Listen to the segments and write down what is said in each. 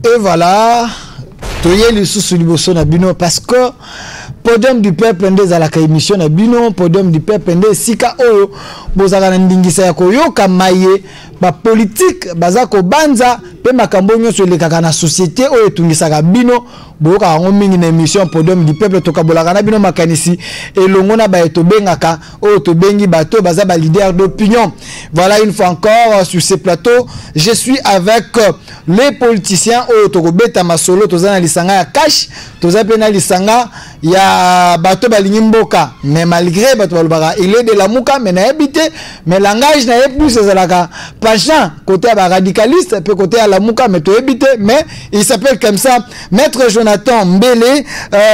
Et voilà, toye le sous liboso na bino parce que podium du peuple ndé za la émission na bino podium du peuple ndé sika oyo bozaka na ndingisa ya koyoka maye ba politique baza ko banza pe makambo nyonso elekaka na société oyo tungisaka bino boyoka ngo mingi na émission podium du peuple tokabolaka na bino makanisi elongo na ba eto bengaka oyo to bengi bato baza ba leader d'opinion. Voilà une fois encore sur ce plateau je suis avec les politiciens oyo to kobeta masolo toza na lisanga ya cash toza pe na lisanga ya bato balingi mboka mais malgré bato balobaka il est de la muka mais na habité mais langage na plus ezalaka pachan côté ba radicaliste pe côté à la muka mais to habité mais il s'appelle comme ça Maître Jonathan Mbele,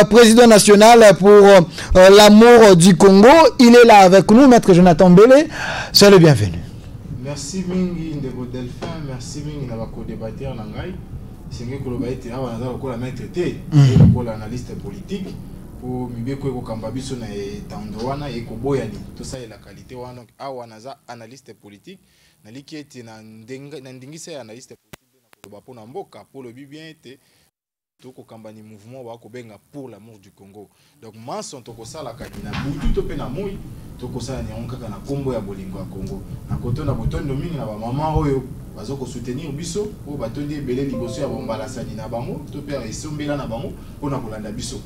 président national pour l'amour du Congo. Il est là avec nous, Maître Jonathan Mbele. Soyez le bienvenu. Merci Mingi Ndego Delphin, merci Mingi na bako débatteur na ngai. Singe ko loba ete awa naza ko la maître té, ko la analyste politique pour mibeko ko kamba biso na etando wana e ko boyani. To ça est la qualité wana awa naza analyste politique na liki ete na ndingisa ya analyste politique na ko loba pona mboka pour le bien ete toko kambani mouvement wa ko benga pour l'amour du Congo. Donc manson toko sala kadina butu to pe na moi toko sala ni kaka na kombo ya bolingo ya Congo. Na koto na botondo mingi na ba mama oyo bazo ko soutenir biso o batondi ebele liboso ya bombala sani na bango to pe esombela na bango pona kolanda biso.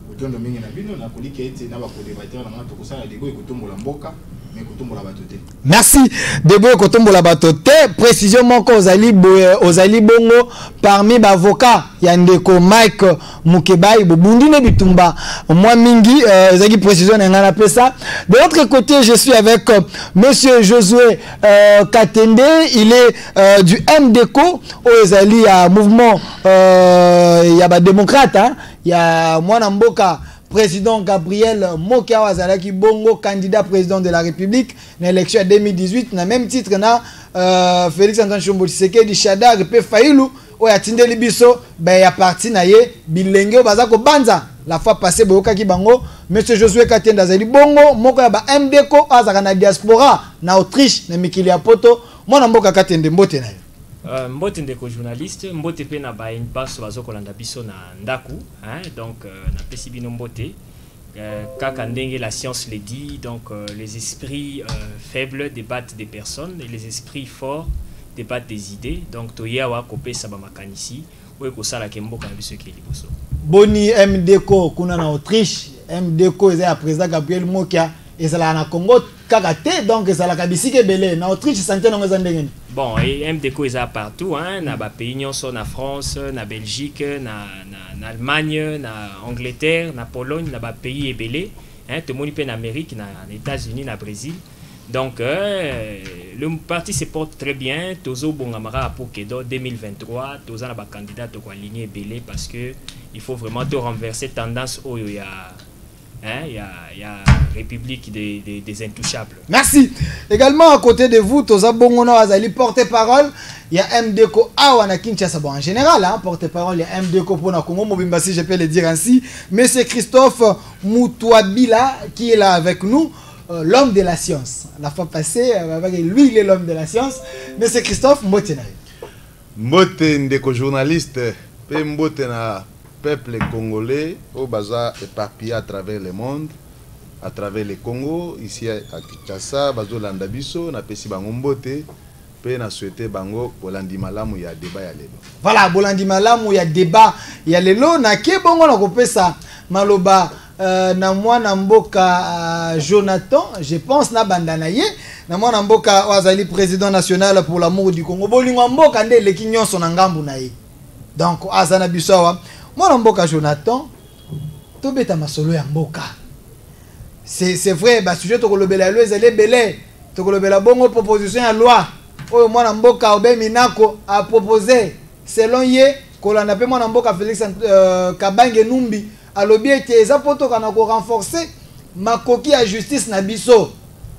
Botondo mingi na bino na kolika ete na ba ko débatteur na toko sala dego ekotombola mboka. Merci de boye kotombola batote précision moko ozali bongo parmi ba avocats ya ndeko Mike Mukebai bobundi ne bitumba moi mingi ezaki précision na ngana pesa. De l'autre côté je suis avec monsieur Josué Katende, il est du MDECO ozali ya mouvement ya ba démocrate ya mwana mboka président Gabriel Mokia Wazalaki Bongo, candidat président de la République dans l'élection 2018, na même titre na Félix Antoine Chombo Tshisekedi Shadar pe Failou o ya tindeli biso ba ya parti na ye bilenge bazako banza la fois passée boyoka ki bango monsieur Josué Katende azali bongo moko ya ba MDECO azaka na diaspora na Autriche na mikili ya poto mwana mboka Katende mbote na yo. Mbote ndeko journaliste mbote pe na ba une passe bazo kolanda biso na ndaku donc na pesi bino mbote kaka ndenge la science le dit donc les esprits faibles débattent des personnes et les esprits forts débattent des idées donc toya wa kopesa ba makanisi oyo ko sala ke mboka na biso ke liboso boni MDECO kuna na Autriche MDECO eza ya président Gabriel Mokia ezala na Congo kaka te donc ezala ka bisike belé na Autriche santé na ngeza ndenge. Bon, et MDECO est partout, hein, na ba pays nyonso na France, na Belgique, na Allemagne, na Angleterre, na Pologne, na ba pays ebelé, hein, tout le monde en Amérique, na États-Unis, na Brésil. Donc le parti se porte très bien. Tozo Bongamara pour Kedo 2023, Tozo na ba candidat to aligné belé parce que il faut vraiment te renverser tendance au ya il y a République des Intouchables. Merci. Également à côté de vous, Toza Bongono Azali porte-parole. Il y a MDECO Awana Kinshasa. Bon, en général, hein, porte-parole, il y a MDECO pour Nakongo Mobimba, si je peux le dire ainsi. Mais c'est Christophe Moutouabila qui est là avec nous, l'homme de la science. La fois passée, lui, il est l'homme de la science. Mais c'est Christophe Mbotenaï. Mbotendeko journaliste, pe Mbotena peuple congolais au bazar éparpillé à travers le monde, à travers le Congo, ici à Kinshasa, bazo landabiso, na pesi bango mbote, pe na souhaité bango bolandi malamu ya débat ya lelo. Voilà, bolandi malamu ya débat ya lelo na ke bongo na kopesa maloba na mwana mboka Jonathan, je pense na bandana ye, na mwana mboka wazali président national pour l'amour du Congo. Bolingo mboka nde leki nyonso na ngambu na ye. Donc azana bisawa mwana mboka Jonathan tobeta masolo ya mboka. C'est vrai, ba sujet to kolobela loi ezali belé, to kolobela bongo proposition ya loi. Oyo mwana mboka Obe Minako a proposé selon ye kolanda pe mwana mboka Félix Kabange Numbi alobi ete eza poto kana ko renforcer makoki ya justice na biso.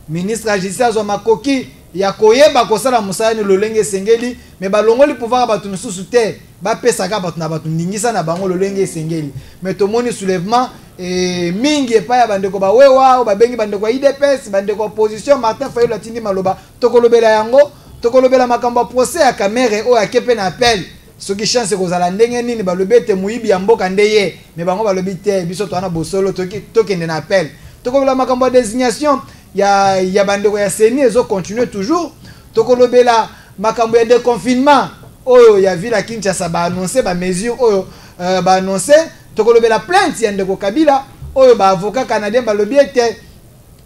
Ministre ya justice azo makoki ya koyeba kosala musala ni lolenge sengeli mais balongoli pouvoir batu mususu te ba pesa ka batu na batu ndingisa na bango lolenge sengeli mais to moni soulèvement et mingi epa ya bandeko ba wewa ba bengi bandeko IDPS bandeko opposition Martin Fayulu atindi maloba to kolobela yango tokolobela makambo procès ya Kamere o akepe na appel soki chance kozala ndenge nini balobi ete muyibi ya mboka ndeye mais bango balobi te biso to wana bosolo tokende na appel tokolobela makambo ya désignation ya bandeko ya seni ezo continuer toujours tokolobela makambo ya déconfinement oyo ya ville ya Kinshasa ba annoncer ba mesure oyo ba annoncer tokolobela plainte ya ndeko Kabila oyo ba avocat canadien balobi ete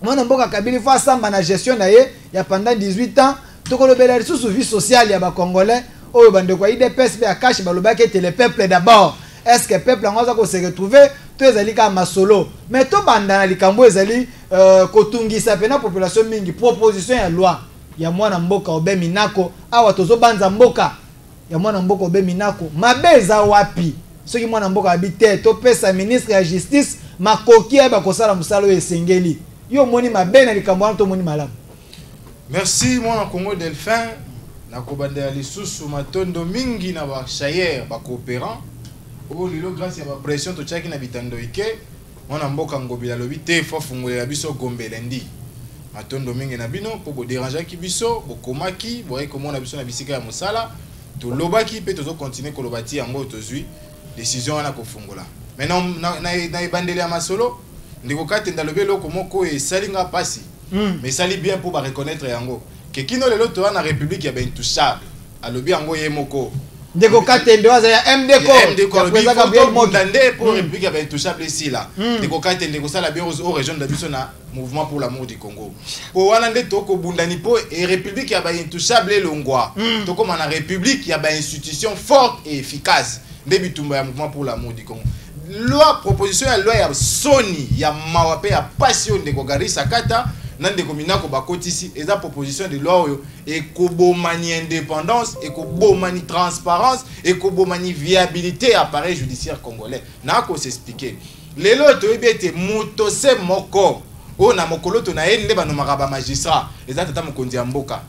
mwana mboka Kabila fa samba na gestion na ye ya pendant 18 ans tokolobela lisusu vie sociale ya ba congolais oyo bandeko ya IDPS ya cash balobaki ete le peuple d'abord est-ce que peuple angoza ko se retrouver to ezali ka masolo mais to banda na likambo ezali kotungisa pena population mingi proposition ya loi ya mwana mboka obe minako awa tozo banza mboka ya mwana mboka obe minako mabeza wapi soki mwana mboka habite to pesa ministre ya justice makoki ba kosala musalo esengeli yo moni mabe na likambo wana to moni malamu. Merci mwana Congo Delphin na kobandela lisusu matondo mingi na ba chayer ba coopérant o lilo grâce ya ba pression to chaki na bitando ike mwana mboka ngobila lobi te fo fungolela biso gombe lendi matondo mingi na bino po bo déranger ki biso bo komaki bo komona biso na bisika ya musala to lobaki pe tozo continuer ko lobati yango tozui décision wana ko fungola maintenant na ibandele ya masolo ndiko katenda lobelo komoko e salinga pasi mais sali bien pour ba reconnaître yango que kino lelo to na république ya ben touchable alobi yango yemoko ndeko katende waza ya MDK président Gabriel Mondande pour république ya ben touchable ici là ndeko katende ko sala bien aux régions de biso na mouvement pour l'amour du Congo po wana nde to ko bundani po et république ya ben touchable longwa to comme na république ya ben institution forte et efficace nde bitumba ya mouvement pour l'amour du Congo loi proposition ya loi ya Sony ya mawape ya passion ndeko garisa kata nande kominako bakotisi eza proposition de loi oyo ekobomani indépendance ekobomani transparence ekobomani viabilité ya appareil judiciaire congolais nako s'expliquer lelo toyebi ete moto se moko o na mokolo to na ye nde banomaka ba magistrat eza tata mokonzi ya mboka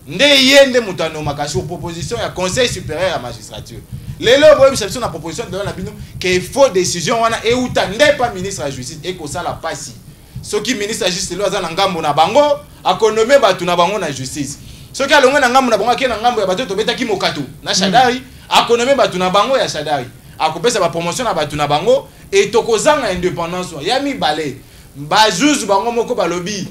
nde ye nde moto anomaka sur proposition ya conseil supérieur ya magistrature lelo boyebisa biso na proposition de loi na bino ke faut décision wana euta nde pa ministre ya justice ekosala pasi soki ministre ya justice lo aza na ngambo na bango akonome batu na bango na justice soki alongwe na ngambo na bango ake na ngambo ya bato tobetaki mokato na shadari akonome batu na bango ya shadari akopesa ba promotion na batu na bango et tokozanga indépendance ya mibale ba juge bango moko balobi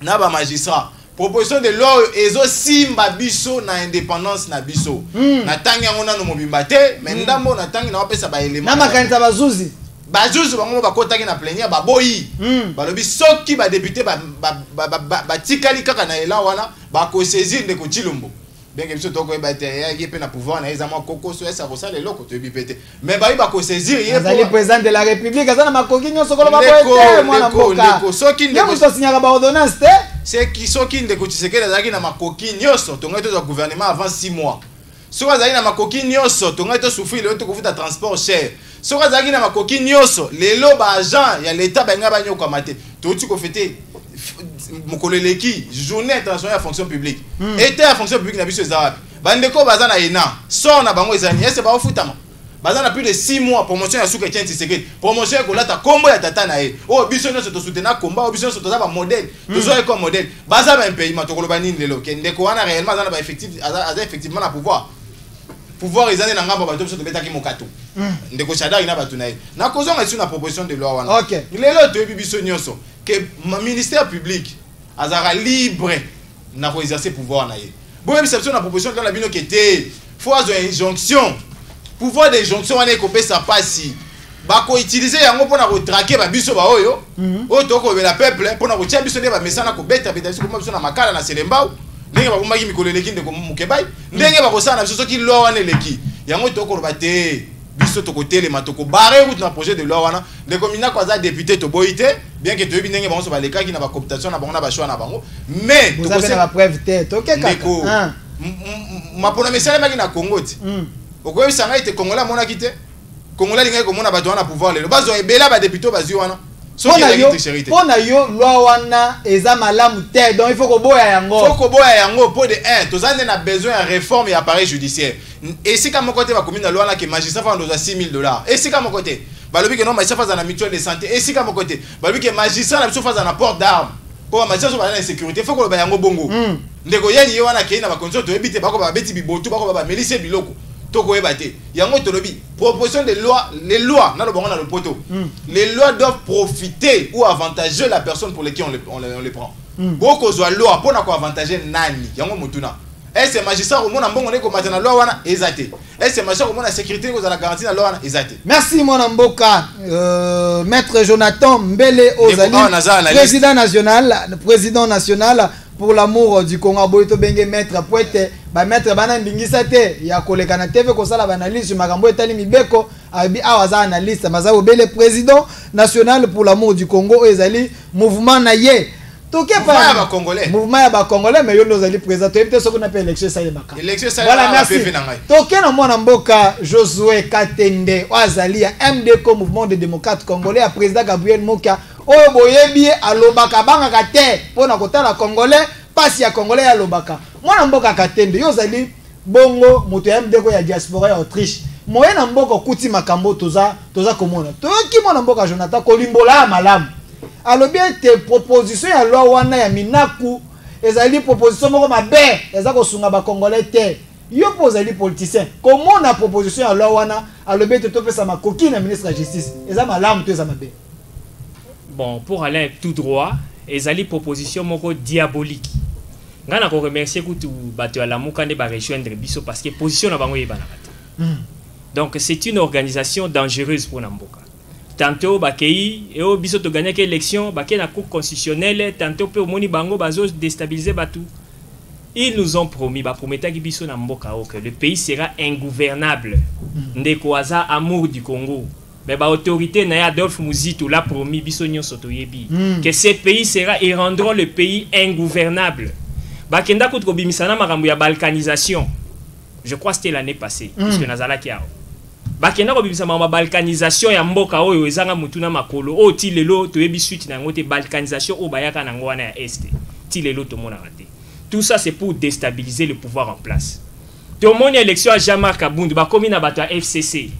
na ba magistrat proposition de loi ezo simba biso na indépendance na biso na tangi yango na no mobimba te mais ndambo na tangi na opesa ba élément na makanisa bazuzi bajuzi bango bakotaki na plénière baboyi balobi soki ba député ba tikali kaka na ela wana ba ko saisir de ko Chilombo bien que biso toko ba te ye pe na pouvoir na ezama kokoso esa kosala eloko to bipete mais ba ko saisir ye azali président de la république azana makoki nyoso kolo ba boete mwana mboka soki ndeko to signaka ba ordonnance te c'est qui soki ndeko Tshisekedi azaki na makoki nyoso to ngai to gouvernement avant 6 mois soki azali na makoki nyoso to ngai to souffrir le to kofuta transport cher soki azalaki na makoki nyoso lelo ba agent ya l'état benga banyoka te touti ko fêter mokolo eleki journée internationale ya fonction publique été ya fonction publique na biso ezawapi bandeko baza na ENA so na bango ezani ese ba ofutama baza na plus de 6 mois promotion ya suka Etienne Tshisekedi promotion ko lata kombo ya tata na ye o biso nyonso to soutenir komba o biso nyonso to za ba modèle to zo ko modèle baza ba pays matokoloba nini lelo ke ndeko wana réellement za na ba effectivement na pouvoir ezane na ngambo bato biso to betaki mokato ndeko Shadari na batu na ye na kozonga ici na proposition de loi wana OK lelo to biso nyonso que ministère public azara libre na ko exercer pouvoir na ye boye biso na proposition de loi na bino ke te faut azo injonction pouvoir d'injonction wana ko pesa pasi ba ko utiliser yango pona ko traquer ba biso ba oyo o to ko bela peuple pona ko tia biso ne ba mesana ko beta biso ko biso na makala na selembao ndenge bakumbaki mikolo eleki ndeko mukebai ndenge bakosala na biso soki loi wana eleki yango tokoloba te biso tokotelema tokobare route na projet de loi wana ndeko minako aza député toboyi te bien que toyebi ndenge bango so balekaki na bacooptation na bango na bachoix na bango mais tokosala na preuve te tokeka mapona mesalemaki na Congo ti okoyebisa ngai te Congolais amonaki te Congolais alingaki komona bato wana pouvoir lelo bazwa ebela badepute bazwi wana pona yo loi wana eza malamu te donc il faut koboya yango po de 1 tozane na besoin ya réforme ya appareil judiciaire esika moko te bakomi na loi wana ke magistrat fa ndoza $6,000 esika moko te balobi ke non magistrat fa na mutuelle de santé esika moko te balobi ke magistrat na biso fa na port d'arme pour magistrat so ba na sécurité faut ko ba yango bongo ndeko yeli yo wana kei na ba condition to ebite ba ko ba beti bibotu ba ko ba melise biloko to ko ebate yango to lobi proposition de loi les lois na lo bongo na le poto les lois doivent profiter ou avantager la personne pour lesquelles on les prend boko zo loi pour na ko avantager nani yango mutuna. Est-ce magistrat au monde en bon on est comme maintenant loi wana ezate. Est-ce magistrat au monde la sécurité ko za la garantie na loi wana ezate. Merci mon Mboka maître Jonathan Mbele Ozali président national pour l'amour du Congo boito benge maître poète ba maître bana ndingisa te ya koleka na TV ko sala analyse makambo etali mibeko abi awaza analyste maza obele président national pour l'amour du Congo ezali mouvement na ye. Mouvement ya ba congolais mais yo nozali président peut-être ce qu'on appelle élection ça yebaka. Voilà merci. Toke na mwana mboka Josué Katende Ozali ya MDC mouvement des démocrates congolais à président Gabriel Moka oyo boyebi alobaka banga te pona kotala congolais pasi ya congolais ya lobaka. Mwana mboka Katende yo ozali bongo moto ya MDC ya diaspora ya Autriche. Moye na mboka kuti makambo toza komona. Toki mwana mboka Jonathan kolimbola malamu. Alors bien tes propositions ya loi wana ya minaku ezali proposition moko mabe eza ko sunga ba congolais te yo pozali politicien comment na proposition ya loi wana alors bien te topesa makoki na ministre de la justice eza malamu to eza mabe. Bon pour aller tout droit ezali proposition moko diabolique ngana ko remercier kutu bato ya lamuka ne ba rejoindre biso parce que position na bango yebana kate. Donc c'est une organisation dangereuse pour Namboka. Tantôt bakei et au biso to gagner élection baké na cour constitutionnelle tantôt pe omoni bango bazo déstabiliser batou. Ils nous ont promis ba prometa ki biso na mboka que le pays sera ingouvernable. Ndeko aza amour du Congo. Mais ba autorité na Adolphe Muzitu l'a promis biso nyonso to yebi que ce pays sera et rendront le pays ingouvernable. Bakenda ko bimisana makambo ya balkanisation. Je crois c'était l'année passée puisque nazala ki ao. Bakenda ko bimisa ma balkanisation ya mboka oyo ezanga mutuna makolo o ti lelo to yebi suite na ngote balkanisation o bayaka na ngwana ya est ti lelo to mona raté. Tout ça c'est pour déstabiliser le pouvoir en place. To moni élection à Jean-Marc Kabund ba komi na bato FCC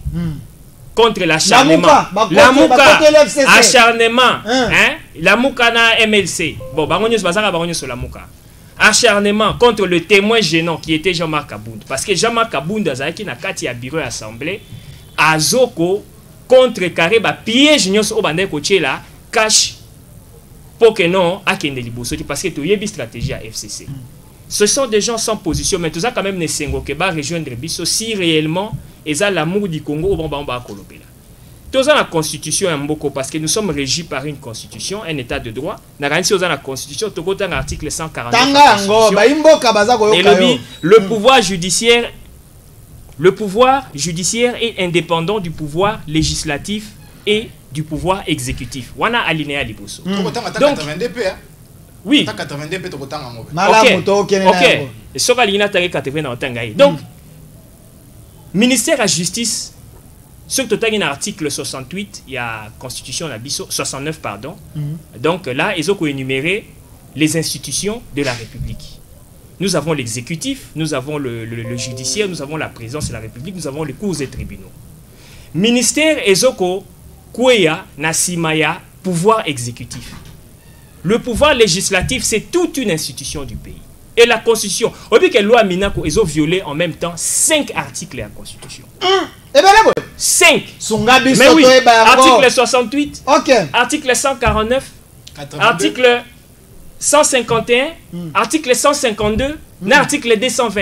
contre l'acharnement. La muka acharnement hein la muka na MLC. Bon bangonyo bazaka bangonyo sur la muka. Acharnement contre le témoin gênant qui était Jean-Marc Kabund parce que Jean-Marc Kabund azaki na kati ya bureau assemblée azoko contre carré ba piège nyos o bande ko tchela cache pour que non akende liboso parce que to yebi stratégie à FCC. Ce sont des gens sans position mais tout ça quand même ne sengo que ba rejoindre biso si réellement eza l'amour du Congo au bon ba kolopela. Tous la constitution en Mboko parce que nous sommes régis par une constitution, un état de droit. Nous avons la constitution, tout un article 149. Le pouvoir judiciaire est indépendant du pouvoir législatif et du pouvoir exécutif. On a alinéa liboso. Donc, oui. Donc, ministère de la justice. Surtout dans l'article 68, il y a constitution la biso 69 pardon. Donc là, ils ont énuméré les institutions de la République. Nous avons l'exécutif, nous avons le judiciaire, nous avons la présidence de la République, nous avons les cours et tribunaux. Ministère ezoko kweya nasimaya pouvoir exécutif. Le pouvoir législatif, c'est toute une institution du pays. Et la constitution, au bout que la loi Minako ils ont violé en même temps 5 articles de la constitution. 5. Mais oui, article 68, article 149, article 151, article 152, article 220.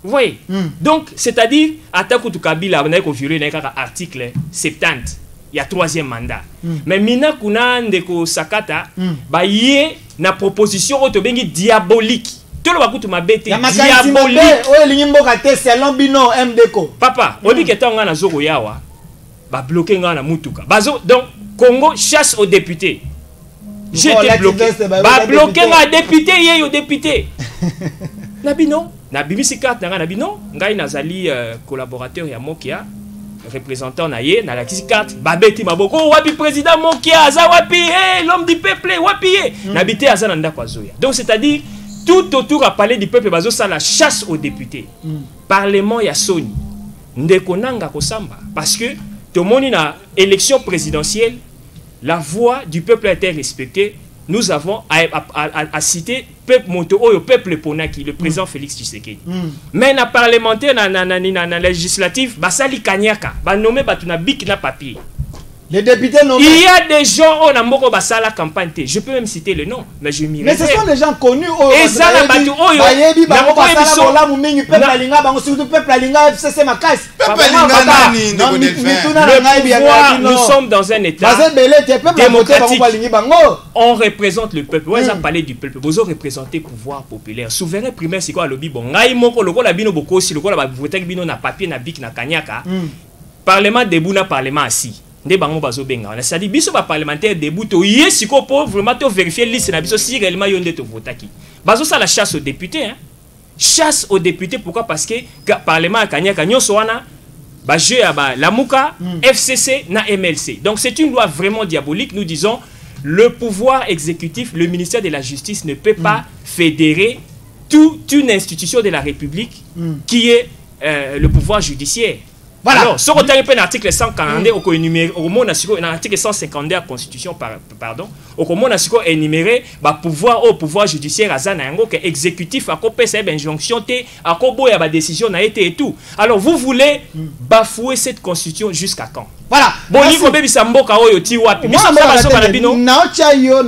Vous voyez? Donc, c'est-à-dire, Atakutu Kabila, on a violé l'article 70. Il y a 3e mandat. Mais Mina Kuna Ndeko Sakata, bah yé na proposition autobengi diabolique. Tout le monde m'a bêté diabolique. Papa, on dit que tant on a zoro yawa, bah bloqué on a mutuka. Donc Congo chasse aux députés. J'étais bloqué. Bah bloqué on député yé au député. Nabino, nabimisi carte nabino, ngai nazali collaborateur ya Mokia. Représentant naye na la carte babeti maboko wapi président Mokia aza wapi l'homme du peuple wapi nabité aza na ndako azoya. Donc c'est-à-dire tout autour à parler du peuple bazo ça la chasse aux députés. Parlement ya soni ndeko nanga kosamba parce que tout le monde na élection présidentielle la voix du peuple a été respectée nous avons à citer peuple moto au peuple ponaki, le président Félix Tshisekedi. Mais na parlementaire na législatif, basali kanyaka, ba nommé batuna bik na papier. Les députés nommés. Il y a des gens au Namoko basala campagne. Je peux même citer le nom, mais je m'y réserve. Mais ce sont des gens connus. Et ça la batu oyo. Bayebi bango basala bola mumingi peuple alinga bango surtout peuple alinga FCC makasi. Peuple alinga nani ndeko Delphin. Nous sommes dans un état démocratique. On représente le peuple. Ouais, ça parler du peuple. Vous représentez pouvoir populaire. Souverain primaire c'est quoi le bibon. Ngai moko lokola bino bokosi lokola ba voter bino na papier na bic na kanyaka. Parlement debout na parlement assis. Des bango bazo benga. C'est-à-dire biso ba parlementaire debout to yesiko pour vraiment to vérifier liste na biso si réellement yonde to votaki. Bazo ça la chasse aux députés hein. Chasse aux députés pourquoi parce que parlement a kanyaka nyonso wana ba jeu ya ba Lamuka, FCC na MLC. Donc c'est une loi vraiment diabolique. Nous disons le pouvoir exécutif, le ministère de la Justice ne peut pas fédérer toute une institution de la République qui est le pouvoir judiciaire. Voilà. Alors, ce qu'on a un article 142 au article 152 de la Constitution, pardon, au on a énuméré le pouvoir judiciaire à Zanango, que exécutif a coupé cette injonction, a coupé la décision n'a été et tout. Alors, vous voulez bafouer cette Constitution jusqu'à quand? Voilà. Bon, il faut que Samboka oyo ti wapi. Misa mba so bana bino. Naocha yo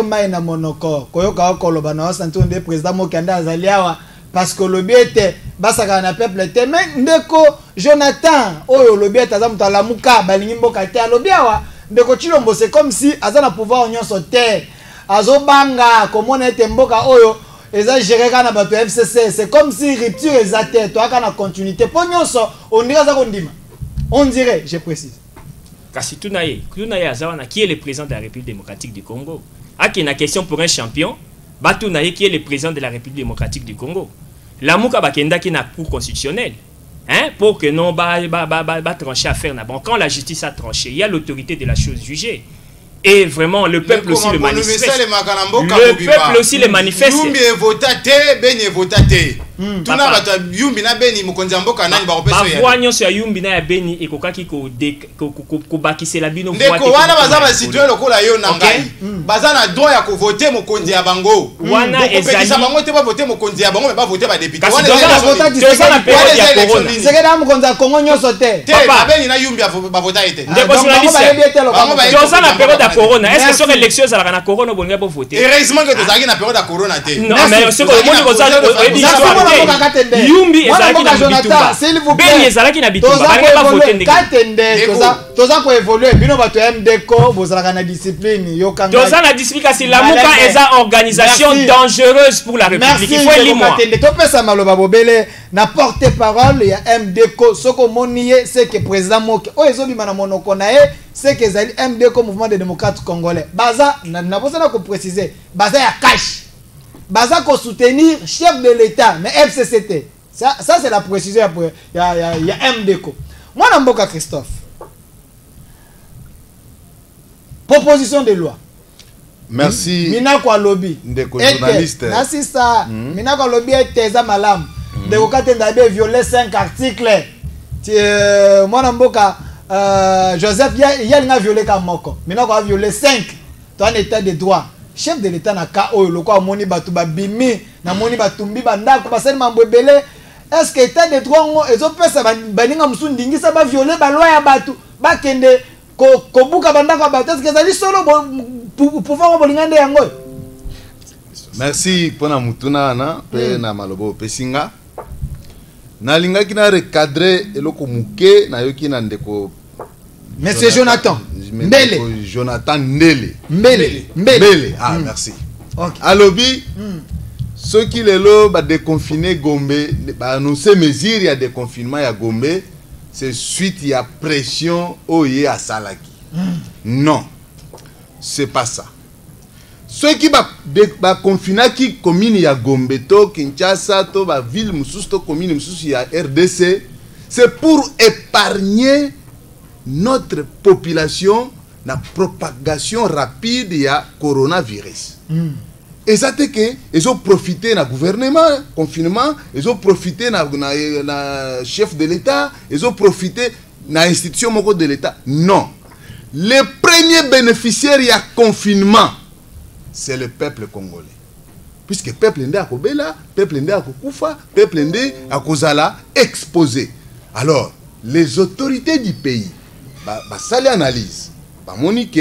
mai na monoko. Koyoka koloba na santonde président Mokanda azaliawa. Parce que le biais était basaka na peuple était mais ndeko Jonathan oyo le biais taza muta Lamuka balingi mboka te alobiawa ndeko Chilombo c'est comme si azana pouvoir nyonso te azobanga komona ete mboka oyo eza géré kana bato FCC c'est comme si rupture ezate to aka na continuité po nyonso on dirait ça kondima on dirait je précise kasi tunaye azawana qui est le président de la République démocratique du Congo aki na question pour un champion Batounaye qui est le président de la République démocratique du Congo. Lamuka bakenda qui na cour constitutionnelle. Hein, pour que non trancher affaire na bon. Quand la justice a tranché, il y a l'autorité de la chose jugée. Et vraiment, le peuple aussi le manifeste. Le peuple aussi le manifeste. Yumbi votate, beni votate. Tuna bata yumbi na beni mukonzi mboka nani ba opeso ya. Bavwanyo so yumbi na beni ekokaki ko bakisela bino vote. Ndeko wana baza ba citoyen lokola yo na ngai. Baza na droit ya ko voter mokonzi ya bango. Wana ezali bango te ba voter mokonzi ya bango mais ba voter ba député. Wana ezali na période ya corona. C'est que dans mokonzi ya Congo nyoso te. Papa beni na yumbi ba voter ete. Ndeko journaliste. Toza na période ya corona. Est-ce que sur l'élection ça la corona bon ngabo voter? Heureusement que tozaki na période ya corona te. Non mais ce que moni koza Yumbi ezalaki na bitumba. Beni ezalaki na bitumba. Ba voter ndenge. Katende toza ko évoluer bino bato MDK bozalaka na discipline yokanga. Toza na discipline kasi Lamuka eza organisation dangereuse pour la République. Il faut lire katende to pesa maloba bobele na porte-parole ya MDK soko moniye c'est que président Moke o ezobima na monoko na ye c'est que ezali MDK mouvement des démocrates congolais. Baza na posana ko préciser baza ya cash. Baza ko soutenir chef de l'État mais FCCT. Ça c'est la précision il y a MDK. Moi na mboka Christophe. Proposition de loi. Merci. Mina kwa lobby. Ndeko journaliste. Nasi ça. Mina kwa lobby teza malam. Ndeko katenda be violer 5 articles. Moi na mboka Joseph ya linga violer ka moko. Mina kwa violer 5. Toi en état de droit. Chef de l'État na ka oyo lokwa moni batu ba bimi na moni batumbi bandako basali mambwebele. Est-ce que état de droit ngo ezopesa baninga musu ndingisa ba violer ba loi ya batu ba kende kobuka bandako ba batu est-ce que ezali solo pouvoir bolingande yango? Merci pour na mutuna na pe na malobo pesinga. Na linga kina recadrer eloko muke na yoki na ndeko Monsieur Jonathan Mbele. Jonathan Ndele. Mbele. Ah, merci. Okay. Alobi, ceux qui les lots ba déconfiner Gombe, ba annoncer mesures ya déconfinement ya Gombe, c'est suite ya pression oye à Salaki. Non. C'est pas ça. Ceux qui ba confiner qui commune ya Gombe to Kinshasa to ba ville mususu to commune mususu ya RDC, c'est pour épargner notre population na propagation rapide ya coronavirus. Et ça c'est que ils ont profité na gouvernement confinement, ils ont profité na chef de l'État, ils ont profité na institution de l'État. Non. Les premiers bénéficiaires ya confinement c'est le peuple congolais. Puisque peuple ndé akobela, peuple ndé akokufa, peuple ndé akozala exposé. Alors, les autorités du pays, ça l'analyse. Monique,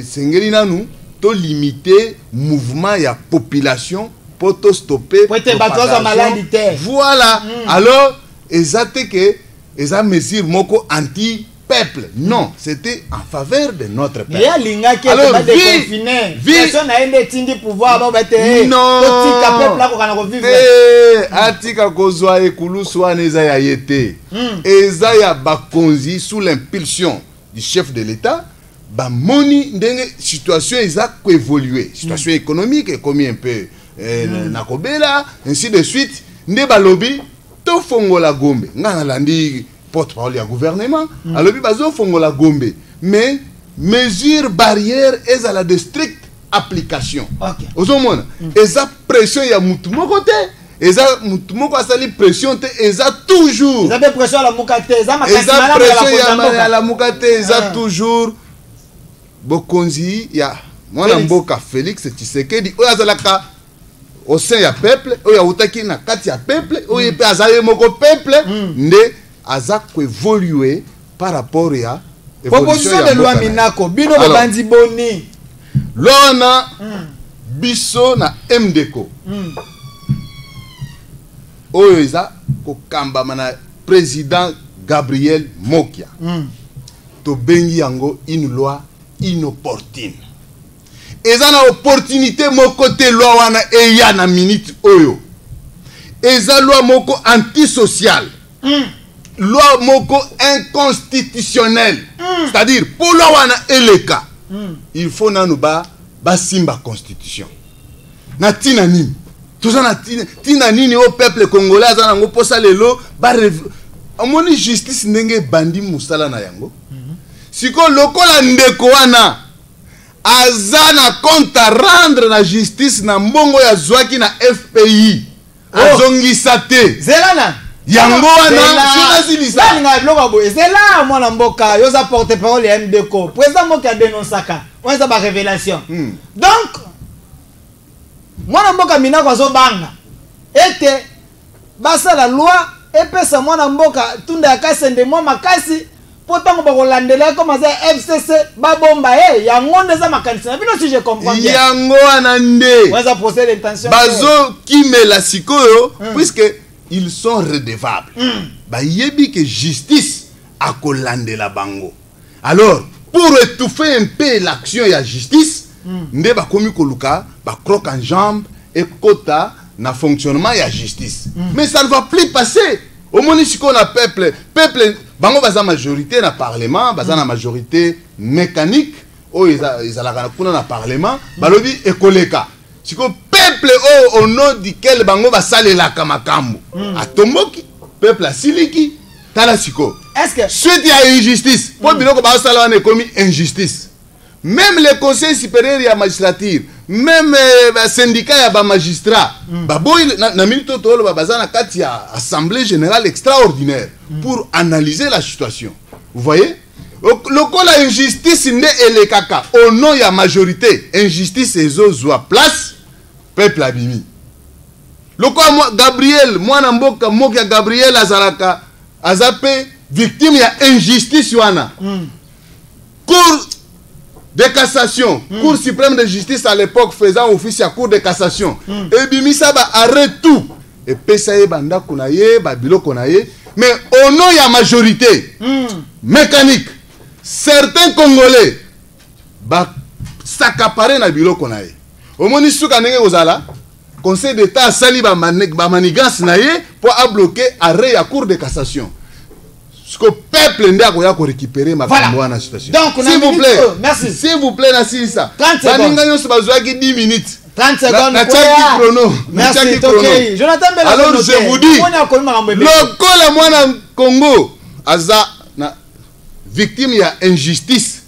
sengeli nanu, to limiter mouvement ya population pour te stopper. Voilà. Alors, exact que eza mesure moko anti-peuple. Non, c'était en faveur de notre peuple. Alors, atika kozwa ekulu swana eza ya yete. Eza ya bakonzi sous l'impulsion du chef de l'État. Moni ndenge situation eza évoluer. Situation économique est comme un peu nakobela, ainsi de suite. Nde balobi to fongola gombe. Ngana landi porte-parole du gouvernement, alobi bazo fongola gombe. Mais mesure barrière est à la de stricte application. Ozomona, eza pression ya mutu moko te. Eza mutu moko asali pression te, eza toujours. Eza pression la mukate, eza pression ya la mukate, eza toujours. Bokonzi ya mwana mboka Félix Tshisekedi oyo azalaka au sein ya peuple oyo utaki na kati ya peuple oyo pe azali moko peuple nde aza ko évoluer par rapport ya proposition de loi Minako bino bandi boni lona biso na MDeko oyo eza ko kamba mana président Gabriel Mokia to bengi yango une loi inopportune. Eza na opportunité mon côté loi wana eya na minute oyo. Eza loi moko antisocial. Loi moko inconstitutionnelle. C'est-à-dire pour loi wana eleka. Il faut nanuba simba constitution. Na tina nini? Toza na tina nini au peuple congolais za nango posa lelo ba amoni justice ndenge bandi musala na yango. Siko lokola ndeko wana azana compte à rendre na justice na mbongo ya zwaki na FPI azongisa te zelana yango wana zela biloko bo zela mwana mboka yoza porte parole ya MDeko président moka dénonçaka on za ba révélation donc mwana mboka Minako azobanga ete basa la loi epesa mwana mboka tunda ya kasende mwa makasi pourtant on va landela comme ça FCC babomba yango ndeza makanisa bino si je comprends bien yango anande on va procéder l'intention bazo kimela sikoyo puisque ils sont redevables ba yebi que justice a kolandela bango. Alors pour étouffer un peu l'action ya justice nde ba komi koluka ba croque en jambe et kota na fonctionnement ya justice mais ça ne va plus passer au monisiko na peuple bango baza majorité na parlement baza na majorité mécanique o ezalaka kuna na parlement balobi ekoleka siko peuple au nom duquel bango basalelaka makambo atomboki peuple asiliki tala siko est-ce que suite ya injustice po biloko basala wana ekomi injustice. Même le conseil supérieur ya magistrature, même syndicat ya ba magistrat, baboy na minute tolo babazana kati ya assemblée générale extraordinaire pour analyser la situation. Vous voyez? Lokola injustice nde elekaka au nom ya majorité, injustice ezozwa place peuple abimi. Lokola Gabriel mwana mboka moka Gabriel azalaka azape victime ya injustice wana. Cour de cassation, Cour suprême de justice à l'époque faisant office à Cour de cassation. Et bimisa ba arrête tout. Et pesaye banda kunaye, ba biloko naye. Mais au nom ya majorité mécanique, certains Congolais ba s'accaparer na biloko naye. Au moni suka nenge ozala, Conseil d'État sali ba manigance naye pour bloquer arrêt à Cour de cassation. Ce que le peuple n'a pas récupérer ma voilà. Situation. Donc, s'il vous plaît, merci. S'il vous plaît, ça. 30 secondes. 10 minutes. 30 secondes. Merci, ok. Jonathan Bella. Alors, je vous dis, le col moi en Congo, aza na victime ya injustice,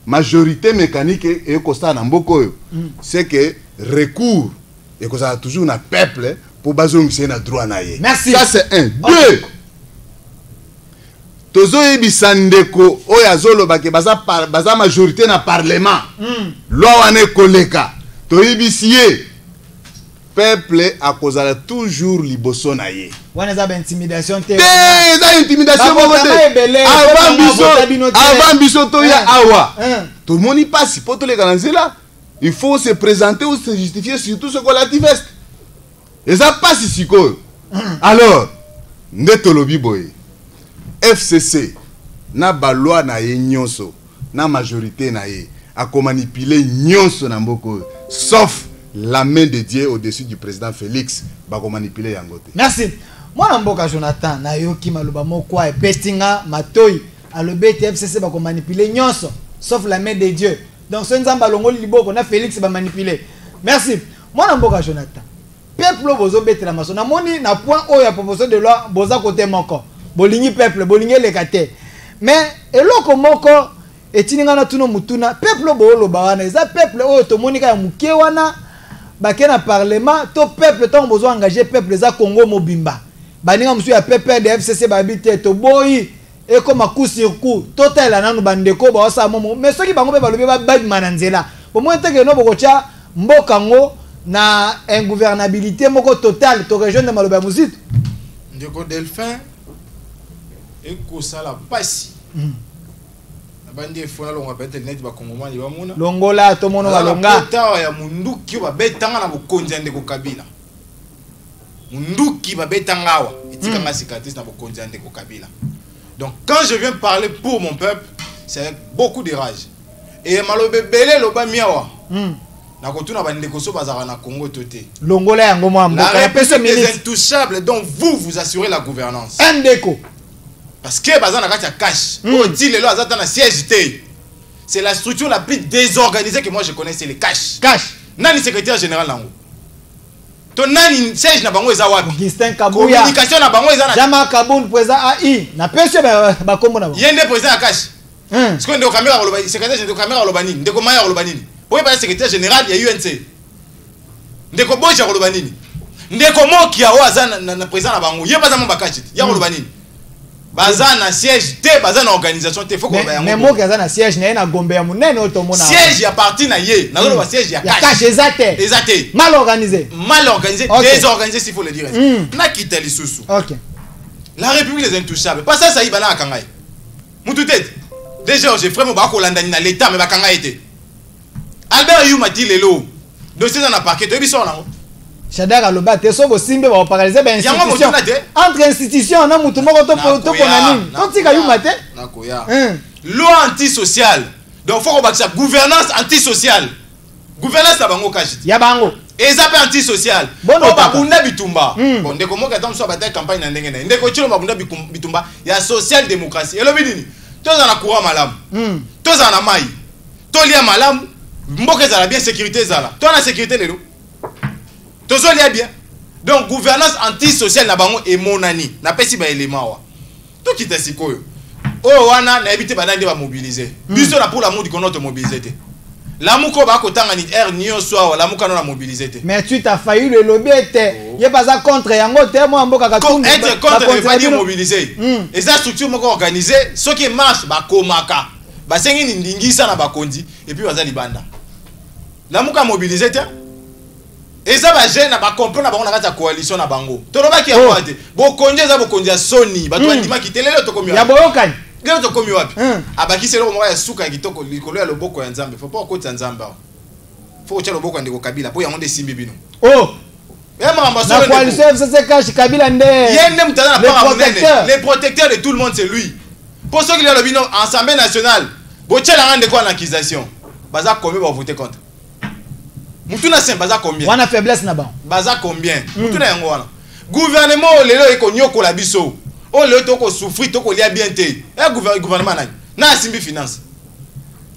majorité mécanique et constat na mboko, c'est que recours et que ça a toujours un peuple pour bazongisa na droit na ye. Merci. Ça c'est un. Deux. tozo yebisa ndeko oyo azolobake baza majorité na parlement loi wana ekoleka toyebisi ye peuple akozala toujours liboso na ye wana za intimidation te eza intimidation moko te avant biso toya awa tomoni pasi po toleka na nzela il faut se présenter ou se justifier surtout ce collectif est eza pasi sikoyo alors nde tolobi boye FCC na baloi na ye nyonso na majorité na ye akomanipuler nyonso na mboko sauf la main de Dieu au-dessus du président Félix bakomanipuler yango te. Merci. Mwana mboka Jonathan na yoki maloba moko e petinga matoi alobete FCC bakomanipuler nyonso sauf la main de Dieu. Donc ce nzamba longoli liboko na Félix ba manipuler. Merci. Mwana mboka Jonathan. Peuple bozo betela maso na moni na point oyo ya proposition de loi boza côté moko. Bolingi peuple bolingi lekate. Mais eloko moko etininga na tuno mutuna peuple bolo bawana eza peuple oyo to monika ya muke wana bakena parlement to peuple to bozo engager peuple za Congo mobimba. Baninga musu ya peuple de FCC babite to boyi e comme coup sur coup total nanu bandeko ba osa momo mais soki bango be balobi ba bag mananzela. Bo mo teke no bokocha mboka ngo na ingouvernabilité moko total to région de maloba muzit. Ndeko Delphin ekosala pasi bandi efona longa ba internet ba kongomani ba mona longola to mono balonga tawa ya munduki ba betanga na bokonzi ndeko Kabila munduki ba betanga wa etika nga cicatrice na bokonzi ndeko Kabila. Donc quand je viens parler pour mon peuple c'est avec beaucoup de rage et malobe belé loba miawa na kotuna ba ndeko so bazara na Congo toté longola yango mwa mboka la République des intouchables dont vous assurez la gouvernance ndeko. Parce que bazana katia cash. Oh, dit le azata na siège té. C'est la structure la plus désorganisée que moi je connais, c'est les cash. Cash. Nani secrétaire général nango. To nani siège na bango eza wapi? Augustin Kabuya. Communication na bango eza na Jama Kaboun président AI. Na pese ba kombo na bango. Yende président cash. Parce que ndeko caméra lobani, secrétaire général caméra lobani, ndeko maya lobani. Oye ba secrétaire général ya UNC. Ndeko boja lobani. Ndeko moki ya oza na président na bango. Ye ba za mo bakachi. Ya lobani. Baza na siège té, baza na organisation té, faut qu'on va yango. Mais moi kaza na siège na gombe ya munene otomona. Siège ya parti na ye, na lo siège ya cash ezate. Ezate. Mal organisé. Mal organisé, désorganisé s'il faut le dire. Na kita lisusu. OK. La République des intouchables. Pas ça y bana akangai. Mutu tete. Déjà j'ai vraiment ba ko landani na l'état mais ba kanga été. Albert Yu mati lelo. Dossier na parquet, to biso na. Shadara loba te so bo simbe ba paraliser ba institution. Entre institution na mutu moko to kona nini. To tika yu mate. Nakoya. Loi antisociale. Donc faut qu'on bâtisse gouvernance antisociale. Gouvernance na bango kajiti. Ya bango. Eza pe antisocial. Bon babunda bitumba. Bon ndeko moka tam so bataille campagne na ndenge na. Ndeko chilo babunda bitumba ya social démocratie. Elobi nini? Toza na courant malamu. Toza na mai. Tolia malamu. Mboka za la bien sécurité zala. Toi na sécurité lelo. Tozo lia bien. Donc gouvernance antisociale na bango e monani. Na pesi ba élément wa. To kita sikoyo. Oh wana na ebité banande ba mobiliser. Biso na pour l'amour du kono te mobiliser te. L'amour ko ba ko tanga ni air nyo so l'amour kana na mobiliser te. Mais tu t'as failli le lobby te. Ye pas ça contre yango te mo mboka ka tout. Être contre ne pas dire mobiliser. Et ça structure moko organisée, ce qui marche ba komaka. Ba sengi ni ndingisa na ba kondi et puis baza libanda. L'amour ka mobiliser te. Et ça va gêner ba comprendre na bango na kata coalition na bango. To loba ki ya te. Bo konje za bo konja Sony, ba to ndima kitelele to komi. Ya boyokani. Gelo to komi wapi? Abaki selo mo ya suka kitoko likolo ya loboko ya Nzambe. Faut pas ko Nzamba. Faut ko loboko ndeko Kabila po ya ngonde simbi bino. Oh. La coalition FCC cache Kabila nde. Yende mutana na para munene. Les protecteurs de tout le monde c'est lui. Pour ceux qui le bino Assemblée nationale, bo tchela ngande ko en accusation. Baza combien va voter contre? Mutuna sem baza combien? Wana faiblesse na ba. Baza combien? Mutuna yango wana. Gouvernement lelo eko nyoko la biso. O le to ko souffrir to ko lia bien te. E gouvernement nani? Na simbi finance.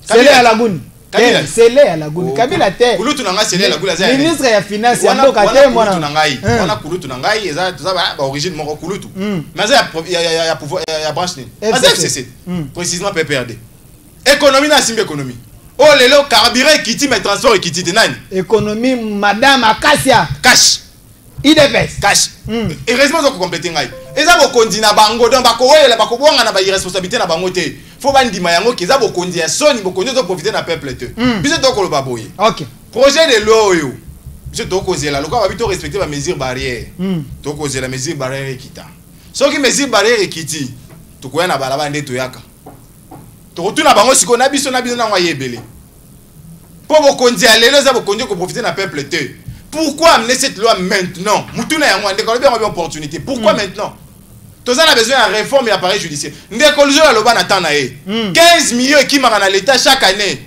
C'est à la Gouni. C'est à la Gouni. Kabila te. Kulutu nanga c'est la Gouni za. Ministre ya finance ya mboka te mwana. Kulutu nanga. Wana kulutu nanga eza za ba origine moko kulutu. Mais ya pouvoir ya branche ni. FCC. Précisément PPRD. Économie na simbi économie. Oh lelo carburant kiti mais transport kiti te nani? Économie madame Akasia. Cash. IDPS. Cash. Heureusement qu'on complète ngai. eza bokondi na bango donc bakowelela bakobonga na ba irresponsabilité na bango te faut bandima yango ki eza bokondi ya soni bokondi to profiter na peuple te biso to koloba boye OK projet de loi yo biso to kozela lokwa ba bito respecter ba mesures barrières to kozela mesures barrières ekita soki mesures barrières ekiti to koya na balaba nde to yaka to retourna bango siko na biso na ngo yebele po bokondi ya lelo za bokondi ko profiter na peuple te. Pourquoi amener cette loi maintenant? Mutuna yango ndeko bien une opportunité. Pourquoi maintenant? Tous on a besoin de réforme et appareil judiciaire. Ndeko lozo la loba na tana e. 15 millions qui mara na l'état chaque année.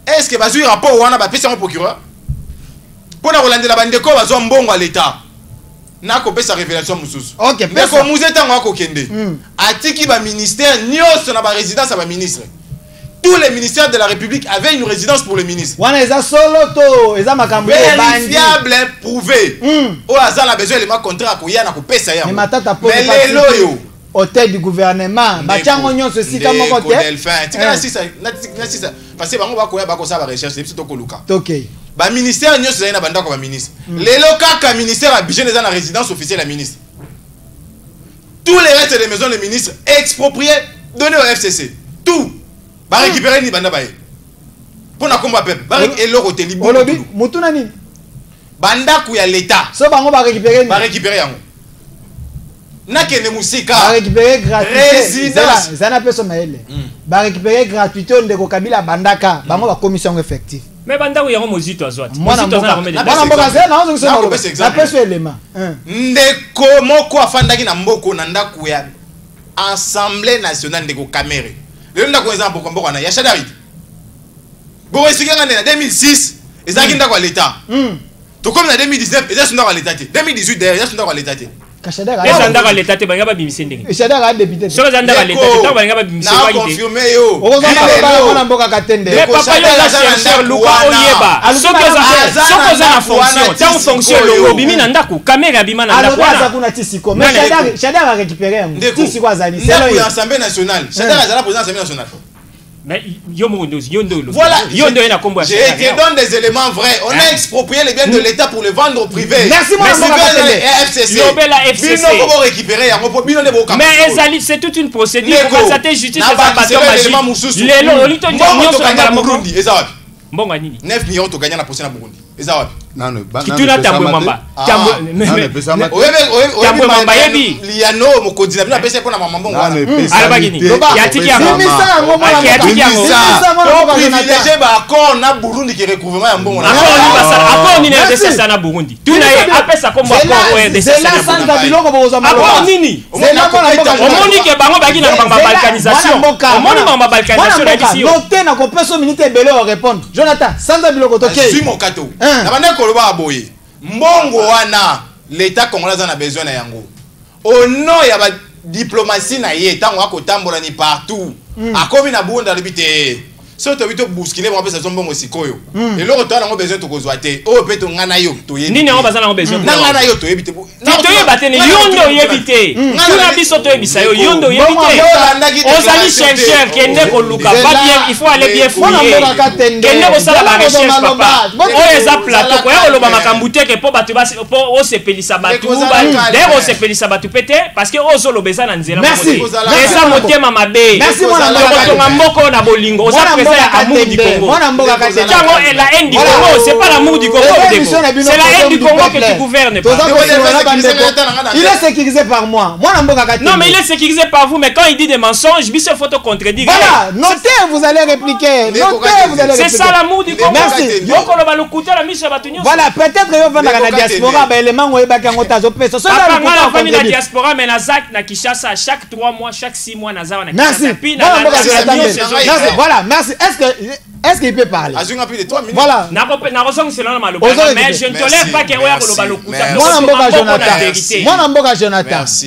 Est-ce que bazui rapport wana ba pesa mon procureur? Pour na rolandela bandeko bazo mbongo à l'état. Na ko pesa révélation mususu. OK, ndeko muzeta ngo akokende. Atiki ba ministère nyos na ba résidence ba ministre. Tous les ministères de la République avaient une résidence pour le ministre. Vérifiable, prouvé. Oh, Azan a besoin de ma contrat à Koya, mais les loyaux. Hôtel du gouvernement. Bachangonyon ceci comme côté. Parce que bango ba koya ba ko sa ba recherche c'est to koluka. OK. Ba ministère nyo c'est na banda ko ba ministre. Les locaux ka ministère a budget dans la résidence officielle la ministre. Tous les restes des maisons de ministres expropriés donnés au FCC. Tout. Ba récupérer ni banda baye. Pour na komba peuple. Ba eloko te libu. Olobi mutuna nini? Banda ku ya l'état. So bango ba récupérer ni. Ba récupérer yango. Na kene musika. Ba récupérer gratuité. Résidence. Zana peso maele. Ba récupérer gratuité ndeko kabila bandaka. Bango ba commission effective. Mais banda yango mozito azwati. Mwana mboka ze na ozo kusema na peso élément. Ndeko moko afandaki na mboko na ndaku ya Assemblée nationale ndeko Kamere. Le ndako exemple kwa mboko na ya Shadarit. Bo esikanga na 2006 ezaki ndako ya l'état. To comme na 2019 ezaki ndako ya l'état. 2018 d'ailleurs ezaki ndako ya l'état. Kashadara. Eza ndako ya l'état te banga ba bimisi ndenge. Kashadara a député. So eza ndako ya l'état te banga ba bimisi wa ite. Na confirmer yo. Ozo mwana mboka katende. Mais papa yo la chercheur Luka Oyeba. Soko za na fonction. Tant fonction lo bimi na ndako kamera bima na ndako. Alors kuna tisiko. Mais Shadara a récupéré un. Tisiko azali. C'est l'Assemblée nationale. Shadara azala président de l'Assemblée nationale. Mais Yondo voilà, je te donne des éléments vrais. On a exproprié les biens de l'État pour les vendre au privé. Merci mon FCC. Mais c'est toute une procédure. Justice. 9 millions to gagner la procès na Burundi. Kituna tambwe mamba. Tambwe mamba yebi. Liano mokonzi na pesa ko na mamambongo. Alabagini. Yatiki ya mama. Yatiki ya mama. Privilégié ba accord na Burundi qui recouvrement ya mbongo. Accord ni na RDC na Burundi. Tuna ye apesa kombo accord RDC. C'est la santa biloko boza maloba. Accord nini? C'est la omoni ke bango bagi na ba balkanisation. Omoni ba balkanisation na disi yo. Noté na ko peso minute belé o répondre. Jonathan, santa biloko toke. Je suis mon kato. Na bana koloba aboye. Mbongo wana l'état congolais a besoin na yango. Au nom ya ba diplomatie na ye tango akotambola ni partout. Akomi na Burundi alibite. So to bito bousculer mo pesa zombongo sikoyo. Et loko to na ngo besoin to kozwa te. O pe to ngana yo to yebi. Nini ngo bazana ngo besoin. Na ngana yo to yebi te. To yeba te ne yondo yebi te. Tuna biso to yebisa yo yondo yebi te. Ozali chercheur kende ko luka pas bien, il faut aller bien fouiller. Kende ko sala ba recherche papa. O eza plateau ko ya loba makambute ke po batu basi po o sepelisa batu ba. D'ailleurs o sepelisa batu pete parce que o zolo bezana nzela mo. Merci. Eza motema mabe. Merci mon mboko na bolingo. Amour du Congo. La haine du Congo, c'est pas l'amour du Congo. C'est la haine du Congo que tu gouvernes pas. Il est sécurisé par moi. Non, mais il est sécurisé par vous. Mais quand il dit des mensonges, il se faut te contredire. Voilà, notez, vous allez répliquer. C'est ça l'amour du Congo. Merci. Voilà, peut-être que vous avez la diaspora, l'élément où il y a un otage au peso. La diaspora, mais na Kinshasa, chaque 3 mois, chaque 6 mois, merci. Voilà, merci. Est-ce qu'il peut parler? Voilà. Mais je ne tolère pas que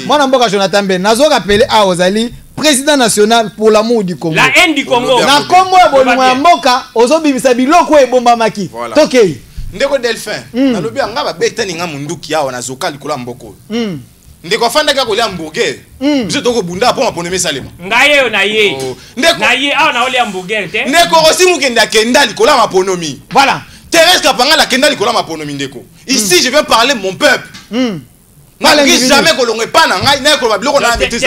Moi, Jonathan Ben, Nazo rappelé à Ozali, président national pour l'amour du Congo. La haine du Congo. Na Congo bolimo mboka, ozobimisa biloko ebomba maki. Tokei. Ndeko Delphin, na lobi anga ba betani nga munduki awa na zoka likula mboko. Ndeko fanda ka kolia hamburger. Biso toko bunda po maponeme salema. Ngaye yo na ye. Na ye awa na oli hamburger te. Ndeko osi mukenda kenda likola maponomi. Voilà. Thérèse Kapanga la kenda likola maponomi ndeko. Ici je vais parler mon peuple. jamais kolonge pas na ngai na ko ba biloko na maîtrise.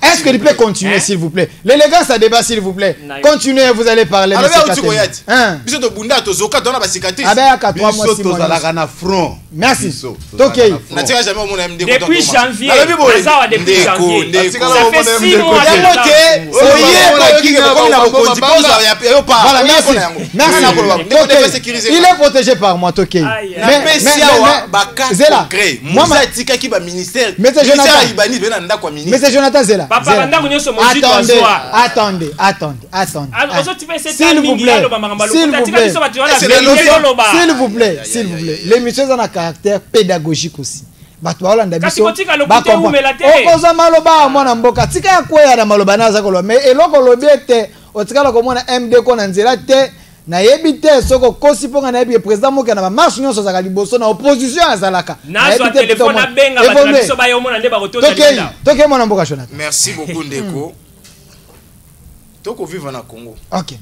Est-ce que tu peux continuer s'il vous plaît? L'élégance à débat s'il vous plaît. Continuez, vous allez parler. Biso to bunda to zoka to na ba cicatrice. Abeka 3 mois 6 mois na front. Merci. OK. Na tika jamais mon MD depuis janvier. Ça depuis janvier. Ça fait 6 mois. Voilà, merci. Il est protégé par moi, Toké. Zela. Moi tika ki ba ministère. Mais c'est Jonathan Zela. Attendez. S'il vous plaît. L'émission a un caractère pédagogique aussi. na yebite soko kosi ponga na yebi président moka na marche nyonso za liboso na opposition azalaka na so téléphone na benga ba biso ba yo mona nde ba kotoza linda toke mona mboka Jonathan. Merci beaucoup Ndeko. Toko vivre na Congo. OK.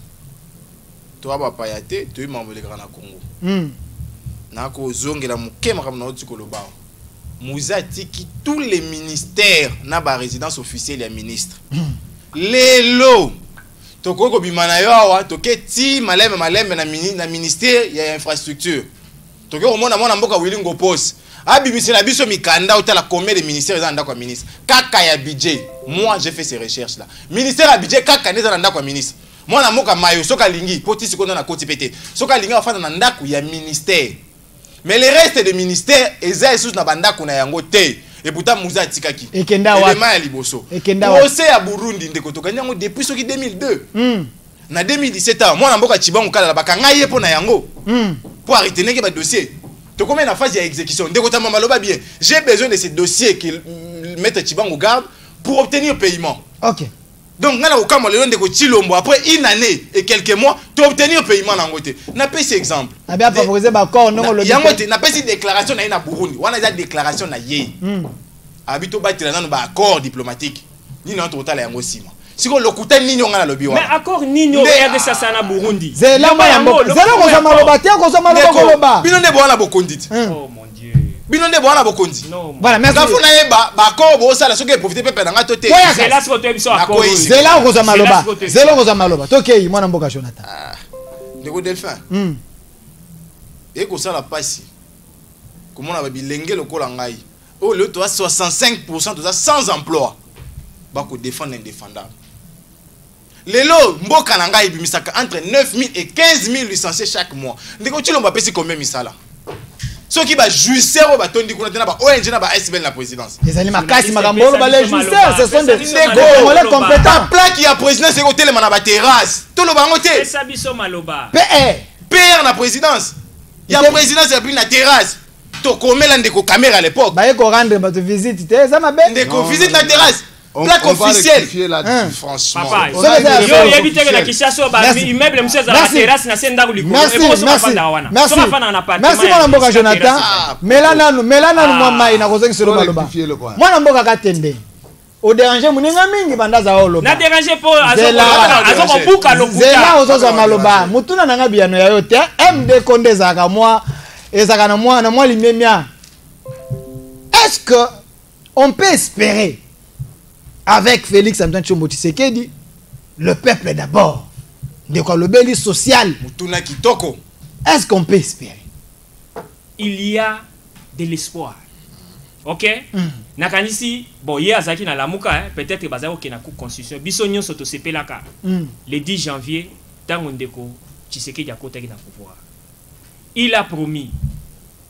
To aba payate to imambo le grand na Congo. Na ko zongela mukema kama na oti koloba. Muzati ki tous les ministères na ba résidence officielle ya ministre. Lelo toko ko bimana yo awa toke ti maleme na ministère ya infrastructure toko mona mboka wilingo post abibisi na biso mikanda otala combien de ministères za ndako ministre kaka ya budget. Moi j'ai fait ces recherches là ministère ya budget kaka neza na ndako ministre mwana mboka mayo soka lingi poti sikondo na koti pete soka lingi afana na ndako ya ministère mais les restes des ministères eza esusu na bandako na yango te. Et pourtant Mouza Tikaki élément ya liboso procès ya Burundi ndeko tokanyango depuis soki 2002 na 2017 ans mwana mboka Chibangu kala bakanga ye po na yango pour arrêter que ba dossier to combien na phase ya exécution ndeko tamba maloba bien j'ai besoin de ces dossiers qui mettent Chibangu garde pour obtenir paiement. OK. Donc ngana okamo lelo ndeko Chilombo après une année et quelques mois to obtenir paiement na ngote na pesi exemple abia favoriser ba corps non le yangote na pesi déclaration na Burundi wana za déclaration na ye habito batila nanu ba accord diplomatique ni na totala yango sima siko lokuta nini ngana lobi mais accord nini o RDC sana Burundi zela mbo zela ko za maloba te ko za maloba ko loba bino ne bona bokonditi oh mon dieu bino ne bona bokondi voilà merci ngafuna ye ba accord bo sala soki profiter pepe na ngato te zela siko to biso accord zela ko za maloba toke mwana mboka Jonathan ndeko Delphin et ko sala pasi komona ba bilenge lokola ngai oh le toi 65% de ça sans emploi bako défendre l'indéfendable lelo mboka na ngai bimisaka entre 9000 et 15000 licenciés chaque mois ndeko Chilombo pesi combien misala ceux qui va juger au bâton du coup ba ONG na ba SBL la présidence les aliments kasi makambolo ba les juges ce sont des Congolais compétents plaque qui a présidence c'est côté na ba terrasse tout le bango te ça biso maloba PR na présidence ya présidence ya puis na terrasse to komela ndeko caméra à l'époque ba ko rendre ba te visite te ça ma belle ndeko visite na terrasse plaque officielle franchement yo yebite que la Kinshasa ba immeuble monsieur za la terrasse na senda kuliko et pour ça fanda wana so fanda na appartement merci mon mboka Jonathan melana mwa mai na kozongi solo maloba mwana mboka katende o déranger muninga mingi bandaza oloba na déranger pour azoko buka lokuta zela ozoza maloba mutuna nanga biano ya yo te MD Kondeza ka moi ezaka na moi limemia. Est-ce que on peut espérer avec Félix Antoine Tshombo Tshisekedi le peuple d'abord de quoi le beli social mutuna kitoko? Est-ce qu'on peut espérer? Il y a de l'espoir. OK? Nakanisi bon hier azaki na lamuka peut-être bazako ke na coup constitution biso nyonso to sepelaka le 10 janvier tango ndeko Tshisekedi akota na pouvoir. Il a promis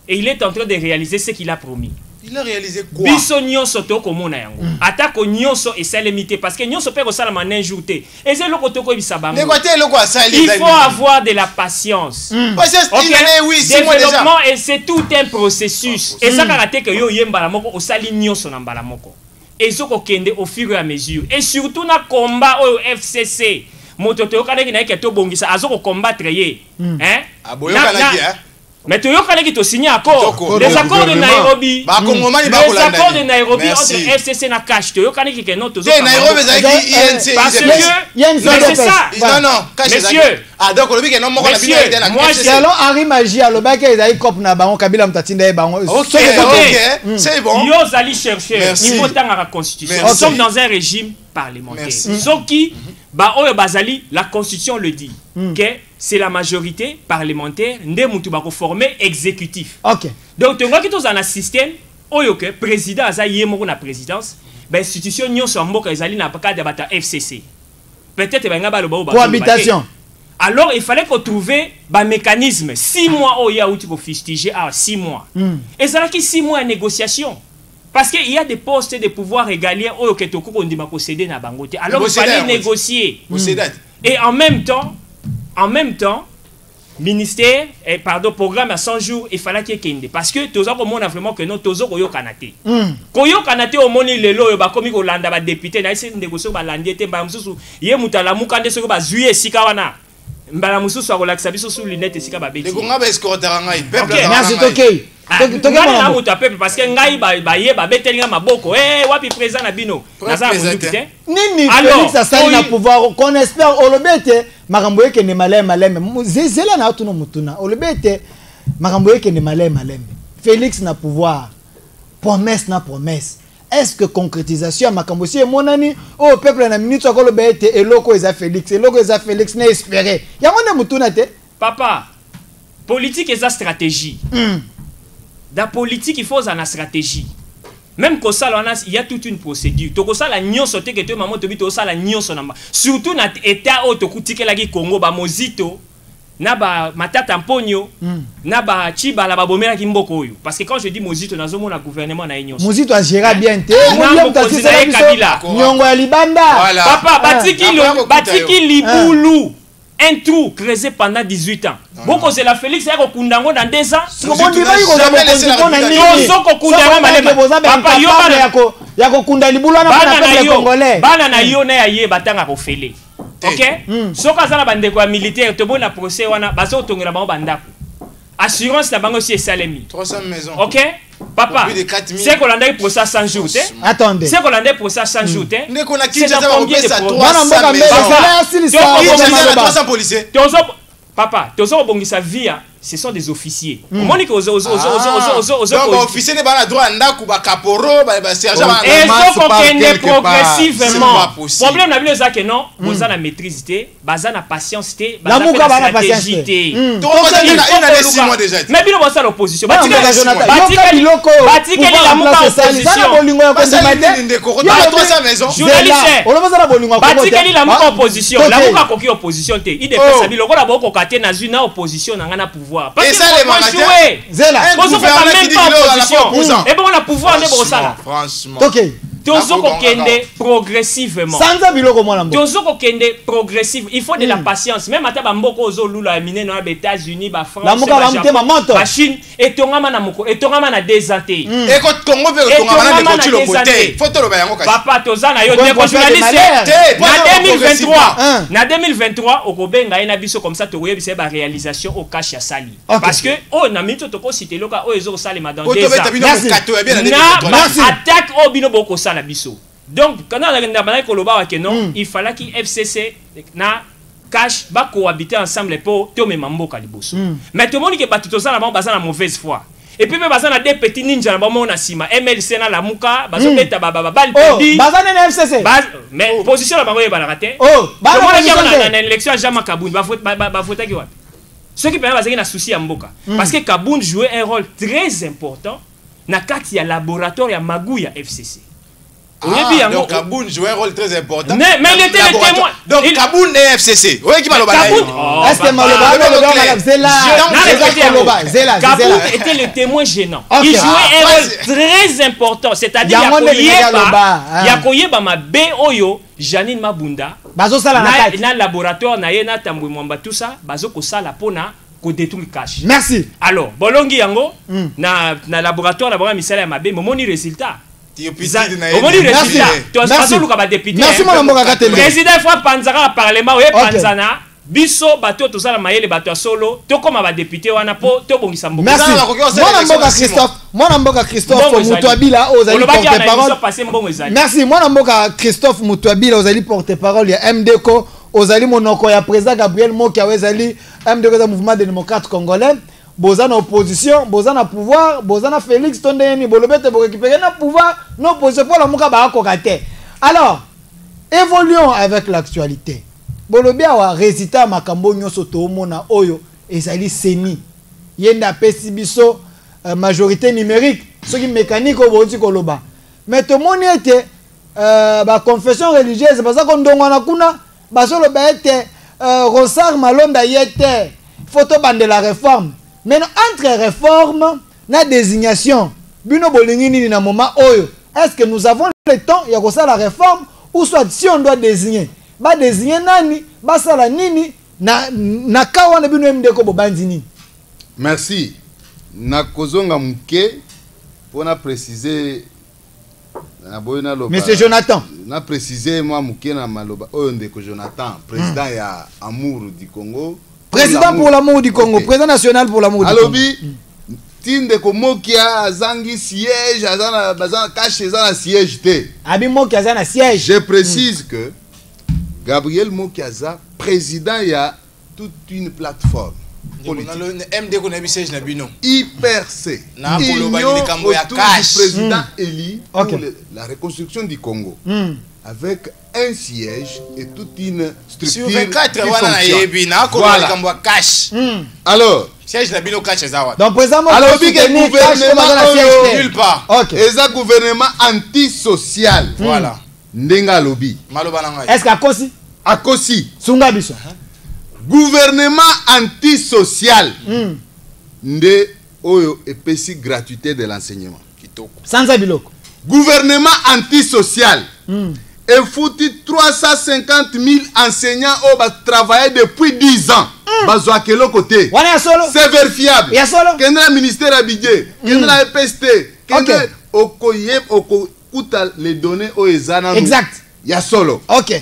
et il est en train de réaliser ce qu'il a promis. Il a réalisé quoi? Biso nyonso to komona yango. Atako nyonso et ça limité parce que nyonso peut ko sala manin jourté. Et c'est loko to ko bisabango. Il faut avoir de la patience. Patience, il est oui, c'est moi déjà. Développement et c'est tout un processus. Et ça karaté que yo yembala moko o sali nyonso na mbala moko. Et zo ko kende au fur et à mesure et surtout na combat au FCC. Moto to kana ki na ke to bongisa azo ko combattre ye. Hein? Aboyo kana ki hein? Mais tu as qui signé accord. Les accords de Nairobi. Les accords de Nairobi entre FCC et Cash. Tu as qui non tous. Nairobi parce que c'est ça. Non, messieurs. Ah donc le week-end non moi alors Henri Magie à l'obak ezali cop na bango Kabila mtatinda bango. C'est bon. Yo allez chercher. Il faut tant à la constitution. Nous sommes dans un régime parlementaire. Sauf qui bah oyo bazali la constitution le dit que c'est la majorité parlementaire nde mutu ba ko former exécutif. OK. Donc tu vois que tous dans un système oyo que président aza yemoko na présidence, ba institution nyonso mboka ezali na cadre bata FCC. Peut-être ba ngaba lo ba cohabitation. Alors il fallait qu'on trouve un mécanisme 6 mois au ya où tu peux fustiger à 6 mois. Et ça là qui 6 mois de négociation. Parce qu'il y a des postes de pouvoir régaliens au Ketoko qu'on dit ma posséder na bangote. Alors il fallait négocier. Et en même temps ministère programme à 100 jours il fallait qu'il y ait parce que tous autres monde a vraiment que non tous autres yo kanate. Koyo kanate au monde lelo ba komi ko landa ba député na essayer négocier ba landiete ba mususu ye mutala mukande soko ba zuye sika wana. Mbala mususu akolakisa biso sur lunette esika ba beti. Lekonga ba escortera ngai peuple. Merci OK. Tokena muta peuple parce que ngai ba ye ba betelinga maboko. Wapi président na bino. Naza munukite. Nini Félix asali na pouvoir qu'on espère olobete makambo yeke ne malema. Zela na tuno mutuna. Olobete makambo yeke ne malema. Félix na pouvoir. Promesse na promesse. Est-ce que concrétisation makambo si monani au peuple na minute akolo bete eloko eza Félix na espérer ya mona mutuna te papa politique eza stratégie dans politique il faut une stratégie même que ça il y a toute une procédure to ko ça la nyonso te que to maman to bito ça la nyonso namba surtout na état o to kutikela ki Congo ba mozito na ba matata mponyo na ba chiba la ba bomela ki mboko oyo parce que quand je dis mozito nazo mona gouvernement na nyonso mozito a géré bien te nyongo ya libanda papa batiki libulu un trou creusé pendant 18 ans. Boko c'est la Félix ya ko kundango dans 2 ans. Papa yo ya ko kunda libulu na peuple congolais. Bana na yo na ya ye batanga ko fele. OK? Soka za na bandeko ya militaire to bona procès wana bazo tongela bango bandako. Assurance na bango si esalemi. 300 maisons. OK? Papa, c'est qu'on a pour ça 100 jours. Attendez. C'est qu'on a pour ça 100 jours. C'est dans combien de 300 policiers. Papa, tu as bongisa via, ce sont des officiers. Monique aux officiers ne pas droit ndaku ba caporo ba sergent. Et faut qu'on kende progressivement. Problème na bilo que non, vous avez la maîtrise té, baza na patience té, baza na stratégie té. Donc on a 6 mois déjà. Mais bilo bossa l'opposition. Batikeli la muka opposition. Batikeli la muka opposition. La muka koki opposition té. Il défend sa bilo ko la boko katé na zuna opposition na ngana pouvoir. Et ça les jouer. Zela. On ne peut même pas opposition. Et bon on a pouvoir de bossa. Franchement. OK. Tozoko kende progressivement. Sanza biloko mwana mbo. Tozoko kende progressivement. Il faut de la patience. Même ata bamboko ozo lula amine na États-Unis, ba France, ba Chine et tongama na moko et tongama na désanté. Et quand Congo veut tongama na ko côté. Faut to lo ba yango kasi. Papa tozana yo ne ko journaliste. Na 2023 okobenga ina biso comme ça to yebisa ba réalisation au cash ya sali. Parce que oh na mito to ko citer loka o ezo sali madame déjà. Merci. Attaque au bino boko sala biso. Donc quand on a koloba que non, il fallait qu'il FCC na cash ba cohabiter ensemble pour to memamboka liboso. Mais tout le monde qui bat tout ça là bas na mauvaise foi. Et puis même bas na des petits ninja na ba mona sima MLC na la muka bazo beta baba bal perdu. Bas na FCC. Mais position la bango ba raté. Oh, ba na élection Jama Kaboun ba voter ki wapi. Ce qui permet bazaki na souci ya mboka parce que Kaboun jouait un rôle très important na kati ya laboratoire ya Maguya FCC. Donc Kaboun joue un rôle très important. Mais il était le témoin. Donc Kaboun est FCC. Oui, qui m'a est-ce que Kaboun était le témoin gênant. Il jouait un rôle très important. C'est-à-dire Yakoyeba ma B Oyo, Janine Mabunda. Na laboratoire na yena tambou mwamba tout ça. Bazo ko sala pona ko détruire cash. Merci. Alors, bolongi yango na laboratoire la misala ya mabe momoni résultat. Merci Merci mon Président fois Panzara Parlement ou Panzana biso bato tozala mayele bato ya solo tokoma ba député wana po tobongisa mboka. Merci. Mwana mboka Christophe Mutwabila ozali porte-parole. Merci. Mwana mboka Christophe Mutwabila ozali porte-parole ya MDCO, ozali monoko ya président Gabriel Mokia ozali MDCO za mouvement des démocrates congolais. Boza na opposition, boza na pouvoir, boza na Félix Tondeni, bolobete bo récupérer na pouvoir, non opposition pour la muka ba kokate. Alors, évoluons avec l'actualité. Bolobia wa résultat makambo nyonso toomona oyo ezali seni. Yenda pesi biso majorité numérique, ce qui mécanique au boti koloba. Mais to moni ete ba confession religieuse baza ko ndongwana kuna basolo ba ete Rosar Malonda yete photo bande la réforme. Mais entre réforme na désignation, bino bolingini na moment oyo, est-ce que nous avons le temps ya ko la réforme ou soit si on doit désigner, ba désigner nani, ba sala nini na kawa na bino MDCO bobandini. Merci. Na kozonga muke pour na préciser na boyna loba. Monsieur Jonathan. Na préciser moi muke na maloba oyo ndeko Jonathan, président ya Amour du Congo. Président pour l'amour du Congo, okay. Président national pour l'amour du Congo. Alobi, tinde ko Mokia azangi siège, azana cache azana siège te. Abi Mokia azana siège. Je précise que Gabriel Mokiaza, président il y a toute une plateforme politique. MDCO na siège na bino. IPRC. Na Union autour du président élu pour la reconstruction du Congo. Avec un siège et toute une structure. Sur 24 wana yebi na ko likambo cash. Alors, siège na bino cash ezawa. Donc président alors bi que gouvernement nulle part. OK. Eza gouvernement antisocial. Voilà. Ndenga lobi. Maloba na ngai. Est-ce qu'akosi? Akosi. Sunga biso. Gouvernement antisocial. Nde oyo epesi gratuité de l'enseignement. Kitoko. Sanza biloko. Gouvernement antisocial. Et foutu 350 000 enseignants qui travaillent depuis 10 ans. C'est vérifiable. Quel ministère a budget? Quel est le PST? Quel est les données au Ezana? Exact. Il y a solo. Ok.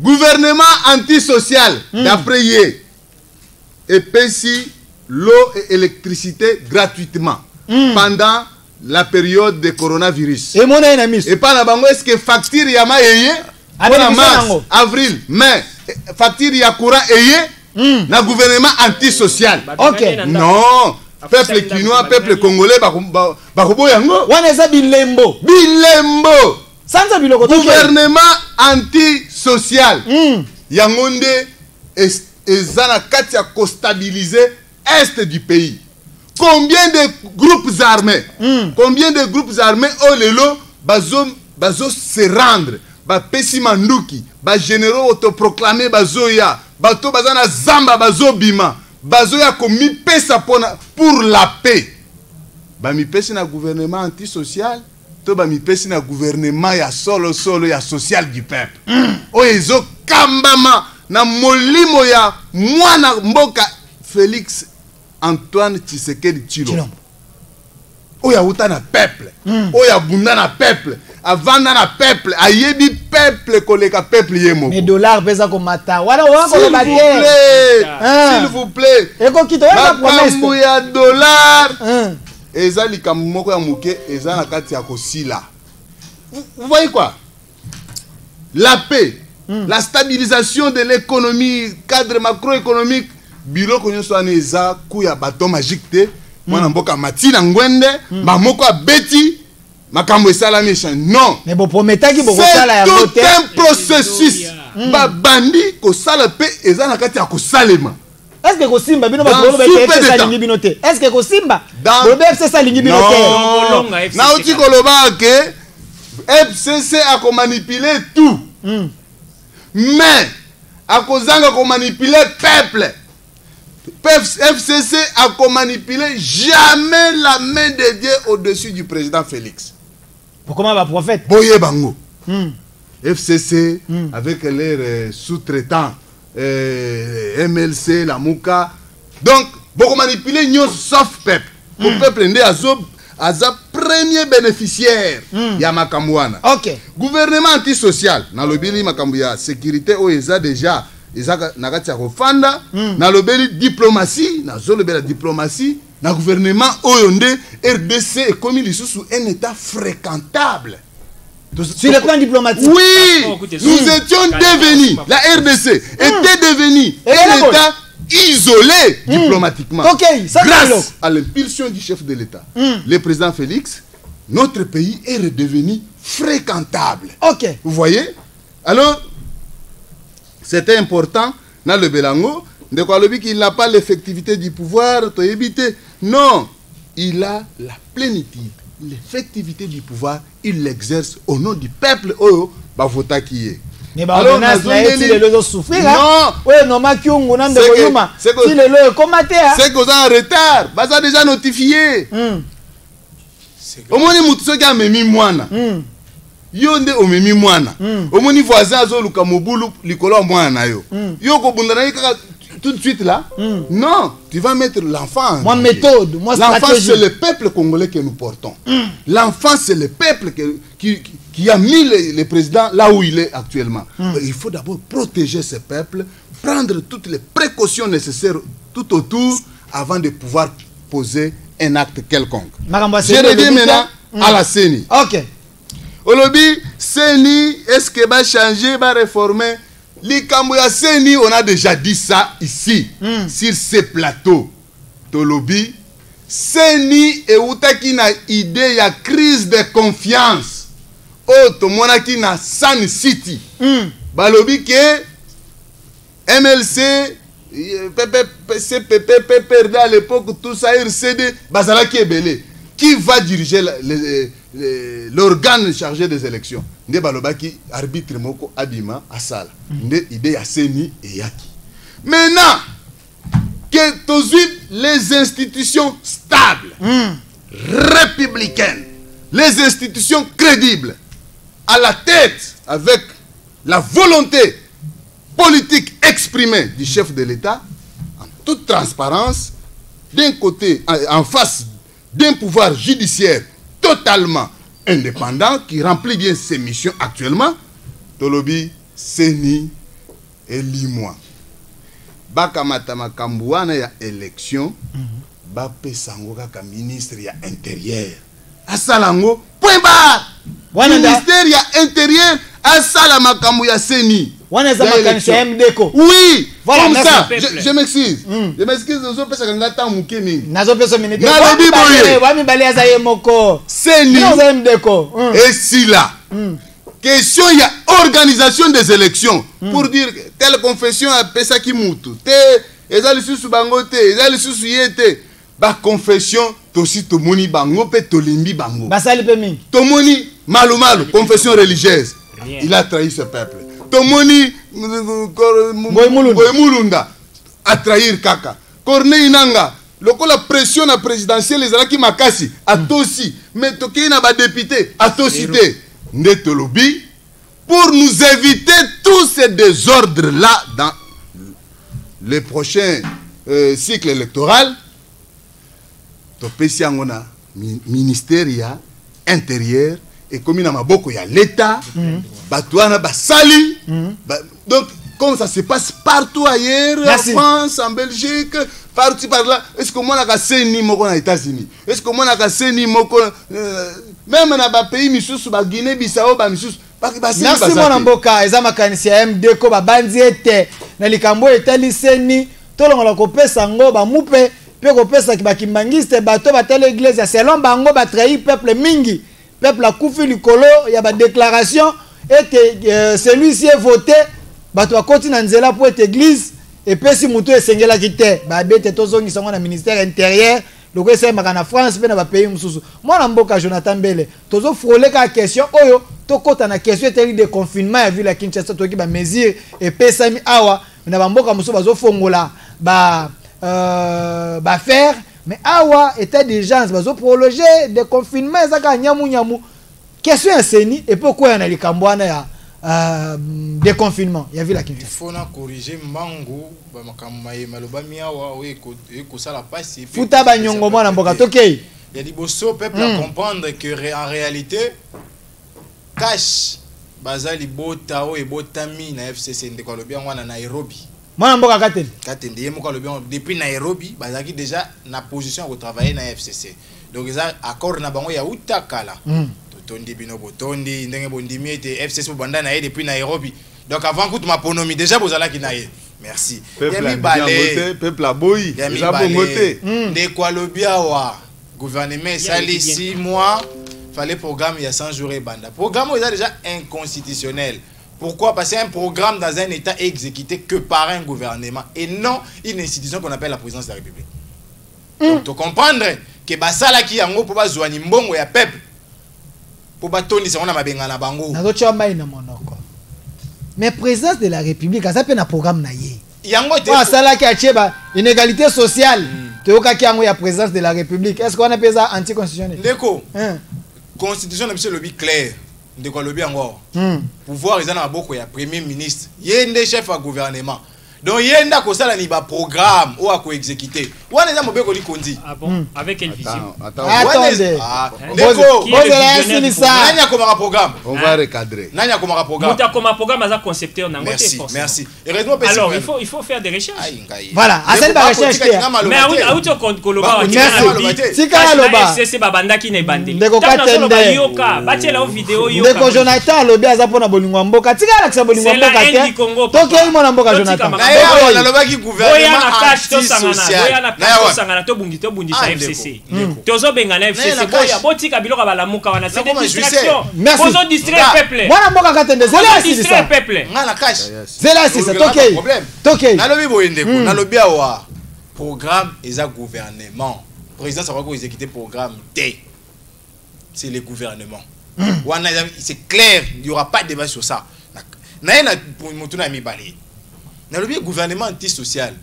Gouvernement antisocial. D'après hier. Et payé l'eau et l'électricité gratuitement. Pendant la période de coronavirus. Et pas la bango, est-ce que facture yama eye pour mars, avril, mai, facture ya courant eye na gouvernement antisocial. Ok. Non, peuple quinois, peuple congolais bakobo yango. Wana za bilembo. Bilembo. Sanza biloko to. Gouvernement antisocial. Yangonde ezana kati ya costabiliser est du pays. Combien de groupes armés? Combien de groupes armés au lelo bazo se rendre? Ba pesi manduki, ba généraux autoproclamés bazoya, bato bazana zamba bazo bima, bazoya komi pesa pour la paix. Ba mi pesi na gouvernement antisocial, to ba mi pesi na gouvernement ya solo ya social du peuple. O ezo kambama na molimo ya mwana mboka Félix Antoine Tshisekedi Tshilombo. Oya uta na peuple. Oya bunda na peuple. Avanda na peuple. Ayebi peuple koleka peuple yemo. Mais dollars pesa ko mata. Wala s'il vous plaît. S'il vous plaît. Eko kito wana promesse. Makambo ya dollar. Eza likambo moko ya muke eza na kati ya kosila. Vous voyez quoi? La paix, la stabilisation de l'économie, cadre macroéconomique. Biloko nyonso ana eza kuya bato magique te mwana mboka matina ngwende mamoko abeti makambo esala méchant non mais bon prometaki boko sala ya vote c'est un processus ba bandi ko sala pe eza na kati ya ko salema. Est-ce que Kosimba bino ba bolo bete sa lingi bino te? Est-ce que Kosimba bolo bete sa lingi bino te? Na uti koloba ke FCC a ko manipuler tout mais a ko zanga ko manipuler peuple. FCC a manipulé jamais la main de Dieu au-dessus du président Félix. Pourquoi va prophète? Boye Bango. FCC avec leurs sous-traitants, MLC, la Mouka. Donc, beaucoup manipulé nous sauf peuple. Le peuple n'est Aza premier bénéficiaire ya makamwana. OK. Gouvernement antisocial na lobili makambu ya sécurité o eza déjà ezaka nakati ya kofanda na lobeli diplomatie na zolobela diplomatie na gouvernement oyo nde RDC ekomi lisusu un état fréquentable. Sur le plan diplomatique. Oui, nous étions devenus, la RDC était devenue un état isolé diplomatiquement. Ok, ça grâce à l'impulsion du chef de l'État, le président Félix, notre pays est redevenu fréquentable. Ok. Vous voyez? Alors, c'était important dans le Belango. De quoi le qu'il n'a pas l'effectivité du pouvoir, non, il a la plénitude, l'effectivité du pouvoir, il l'exerce au nom du peuple. Oh, bah vota qui est. Mais bah alors, on souffrir. Non, oui, non, c'est que vous êtes en retard. Bah ça déjà notifié. Au moins, il y a un mouana. Yonde omemi mwana. Omoni voisin azo luka mobulu likolo mwana yo. Yo ko bundana tout de suite là. Non, tu vas mettre l'enfant. Moi méthode, moi stratégie. L'enfant c'est le peuple congolais que nous portons. L'enfant c'est le peuple qui a mis le président là où il est actuellement. Il faut d'abord protéger ce peuple, prendre toutes les précautions nécessaires tout autour avant de pouvoir poser un acte quelconque. Je reviens maintenant à la CENI. OK. Olobi, CENI, est-ce que va changer, va réformer? Likambo ya CENI, on a déjà dit ça ici, sur ces plateaux. Tolobi, CENI et outaki na idée ya crise de confiance. Oh, tomonaki na Sun City. Balobi ke MLC, CPP, PPRD à l'époque, tout ça, RCD, Bazalaki Ebele. Qui va diriger l'organe chargé des élections? Nde balobaki arbitre moko abima asala. Nde idée ya CENI et yaki. Maintenant que tous les institutions stables, républicaines, les institutions crédibles, à la tête avec la volonté politique exprimée du chef de l'État, en toute transparence, d'un côté, en face d'un pouvoir judiciaire totalement indépendant qui remplit bien ses missions actuellement, Tolobi, CENI et Limois. Bakamata makambuana ya élection, Bape Sango kaka ministre ya intérieur. Asalango, point barre. Ministère ya intérieur, asala makambu ya CENI. Oui, voilà, comme ça, je m'excuse. Je m'excuse, je peux pas ngata mukeni. Nazo peso minute. CENI et si là. Question il y a organisation des élections pour dire telle confession a pesa ki mutu. Te ezali susu bango te, ezali susu yete. Ba confession tosi tomoni bango pe tolimbi bango. Basali pe mingi. Tomoni malu confession religieuse. Il a trahi ce peuple. Tomoni Boymulunda a trahir kaka. Corneille Nanga, la pression na présidentielle les alaki makasi a tosi, mais toki na ba député a tosité. Ndetolobi pour nous éviter tous ces désordres là dans le prochain cycle électoral. Topesi angona ministère ya intérieur et comme na maboko ya l'État, batouana basali. Donc comme ça se passe partout ailleurs, en France, en Belgique, partout par là. Est-ce que moi na CENI moko na États-Unis? Est-ce que moi na CENI moko même na ba pays misusu ba Guinée Bissau ba misusu merci mon mboka eza makanisi ya MD ko ba banzi ete na likambo etali CENI tolongola ko pesa ngo ba mupe pe ko pesa ki ba kimbangiste bato batala église ya selon bango ba trahi peuple mingi. Peuple a koufi likolo, il y a une déclaration et que celui-ci est voté, bato a continué nzela pour être église et puis si muto esengela kite, ba bete tozongi sango na ministère intérieur, loko ese makana France pe na ba pays mususu. Moi na mboka Jonathan Bele, tozo frôler ka question oyo, to kota na question eteli de confinement ya ville ya Kinshasa to ki ba mesure et pesa mi awa na ba mboka mususu bazo fongola ba faire. Mais awa état d'urgence bazo prolonger des confinements ezaka nyamu question ya CENI et pourquoi na likambwana ya des confinements ya vila Kinshasa. Il faut na corriger mbangu ba makamma ye maloba miawa o eko sala passe futa ba nyongo mwana mboka tokei. Il y a des bosso peuple à comprendre que en réalité cash bazali bota o ebotami na FCC ndeko alobi yango na Nairobi. Mwana mboka katende. Katende ye moko alobi yango depuis Nairobi bazaki déjà na position de travailler na FCC. Donc ils ont accord na bango ya utakala. Totondi bino botondi ndenge bondimi ete FCC banda na ye depuis Nairobi. Donc avant que ma ponomi déjà bozala ki na ye. Merci. Peuple a boy. Déjà bongoté. Ndeko alobi awa gouvernement sali 6 mois. Fallait programme il y a 100 jours et banda. Programme est déjà inconstitutionnel. Pourquoi? Parce que c'est un programme dans un état exécuté que par un gouvernement et non une institution qu'on appelle la présidence de la République. Donc tu comprendre que basala ki yango pour bazwani mbongo ya peuple pour batoni ça on a mabenga na bango. Na zocha mai na monoko. Mais présidence de la République ça peut na programme na ye. Yango te basala ki acheba inégalité sociale. Toyoka ki yango ya présidence de la République. Est-ce qu'on appelle ça anticonstitutionnel? Ndeko. Constitution de monsieur lobby clair de quoi lobby encore pouvoir ils en a beaucoup ya premier ministre yende chef à gouvernement donc yenda ko sala ni ba programme ou à ko exécuter wana za mobeko li kondi ah bon avec quelle vision attendez ndeko nanya ko ma programme on va recadrer nanya ko ma programme muta ko ma programme za concepteur na ngote forcément merci heureusement alors il faut faire des recherches voilà assez ba recherche mais auto koloba wa tika loba c'est babandaki na bandeli ndeko katende yoka batela vidéo yoka ndeko Jonathan lobi aza pona bolingwa mboka tika ala kisa bolingwa mboka te toke mona mboka Jonathan na lobaki gouvernement anti-social na to bungi sa FCC tozo benga na FCC boya botika biloko balamuka wana c'est des distractions bozo distraire peuple mwana mboka katende zela asisi distraire peuple ngana cash zela asisi toke na lobi boyende ko na lobi awa programme eza gouvernement président ça va ko exécuter programme T c'est le gouvernement c'est clair il y aura pas de débat sur ça na pour motuna mi balé na le gouvernement antisocial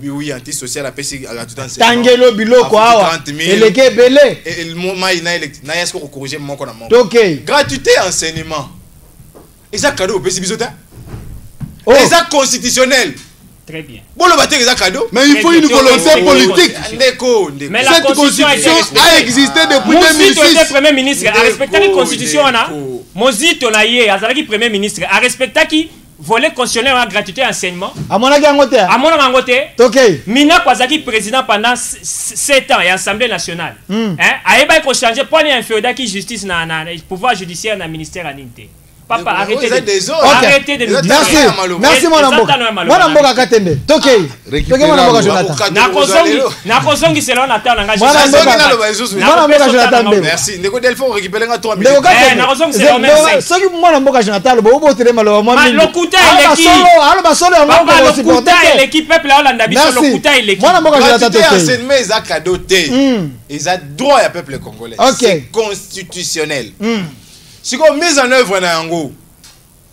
oui antisocial apesi à tout temps tangelo biloko awa eleke belé et le moment na est-ce qu'on corriger moko na moko OK gratuité enseignement et ça cadeau pesi bisota et ça constitutionnel très bien bon le battre ça cadeau mais il faut une volonté politique ndeko mais la constitution a existé depuis 2006 le premier ministre a respecté la constitution na mozito na ye azalaki premier ministre a respecté qui volet constitutionnel en gratuité enseignement amonaki angote OK mina kwazaki président pendant 7 ans et assemblée nationale ayeba ko changer point inféodal qui justice na pouvoir judiciaire na ministère aninte papa arrêtez de nous merci mon mboka katende toke mon mboka Jonathan na kozongi selon na temps nga mon mboka Jonathan merci ndeko Delphine récupérer nga 3 minutes na kozongi selon même soki mon mboka Jonathan bo botere malo mo mingi lokuta eleki alo basolo yango ko supporter l'équipe peuple la Hollande biso lokuta eleki mon mboka Jonathan toke enseignement eza cadeau té eza droit ya peuple congolais c'est constitutionnel. Si on mise en œuvre na yango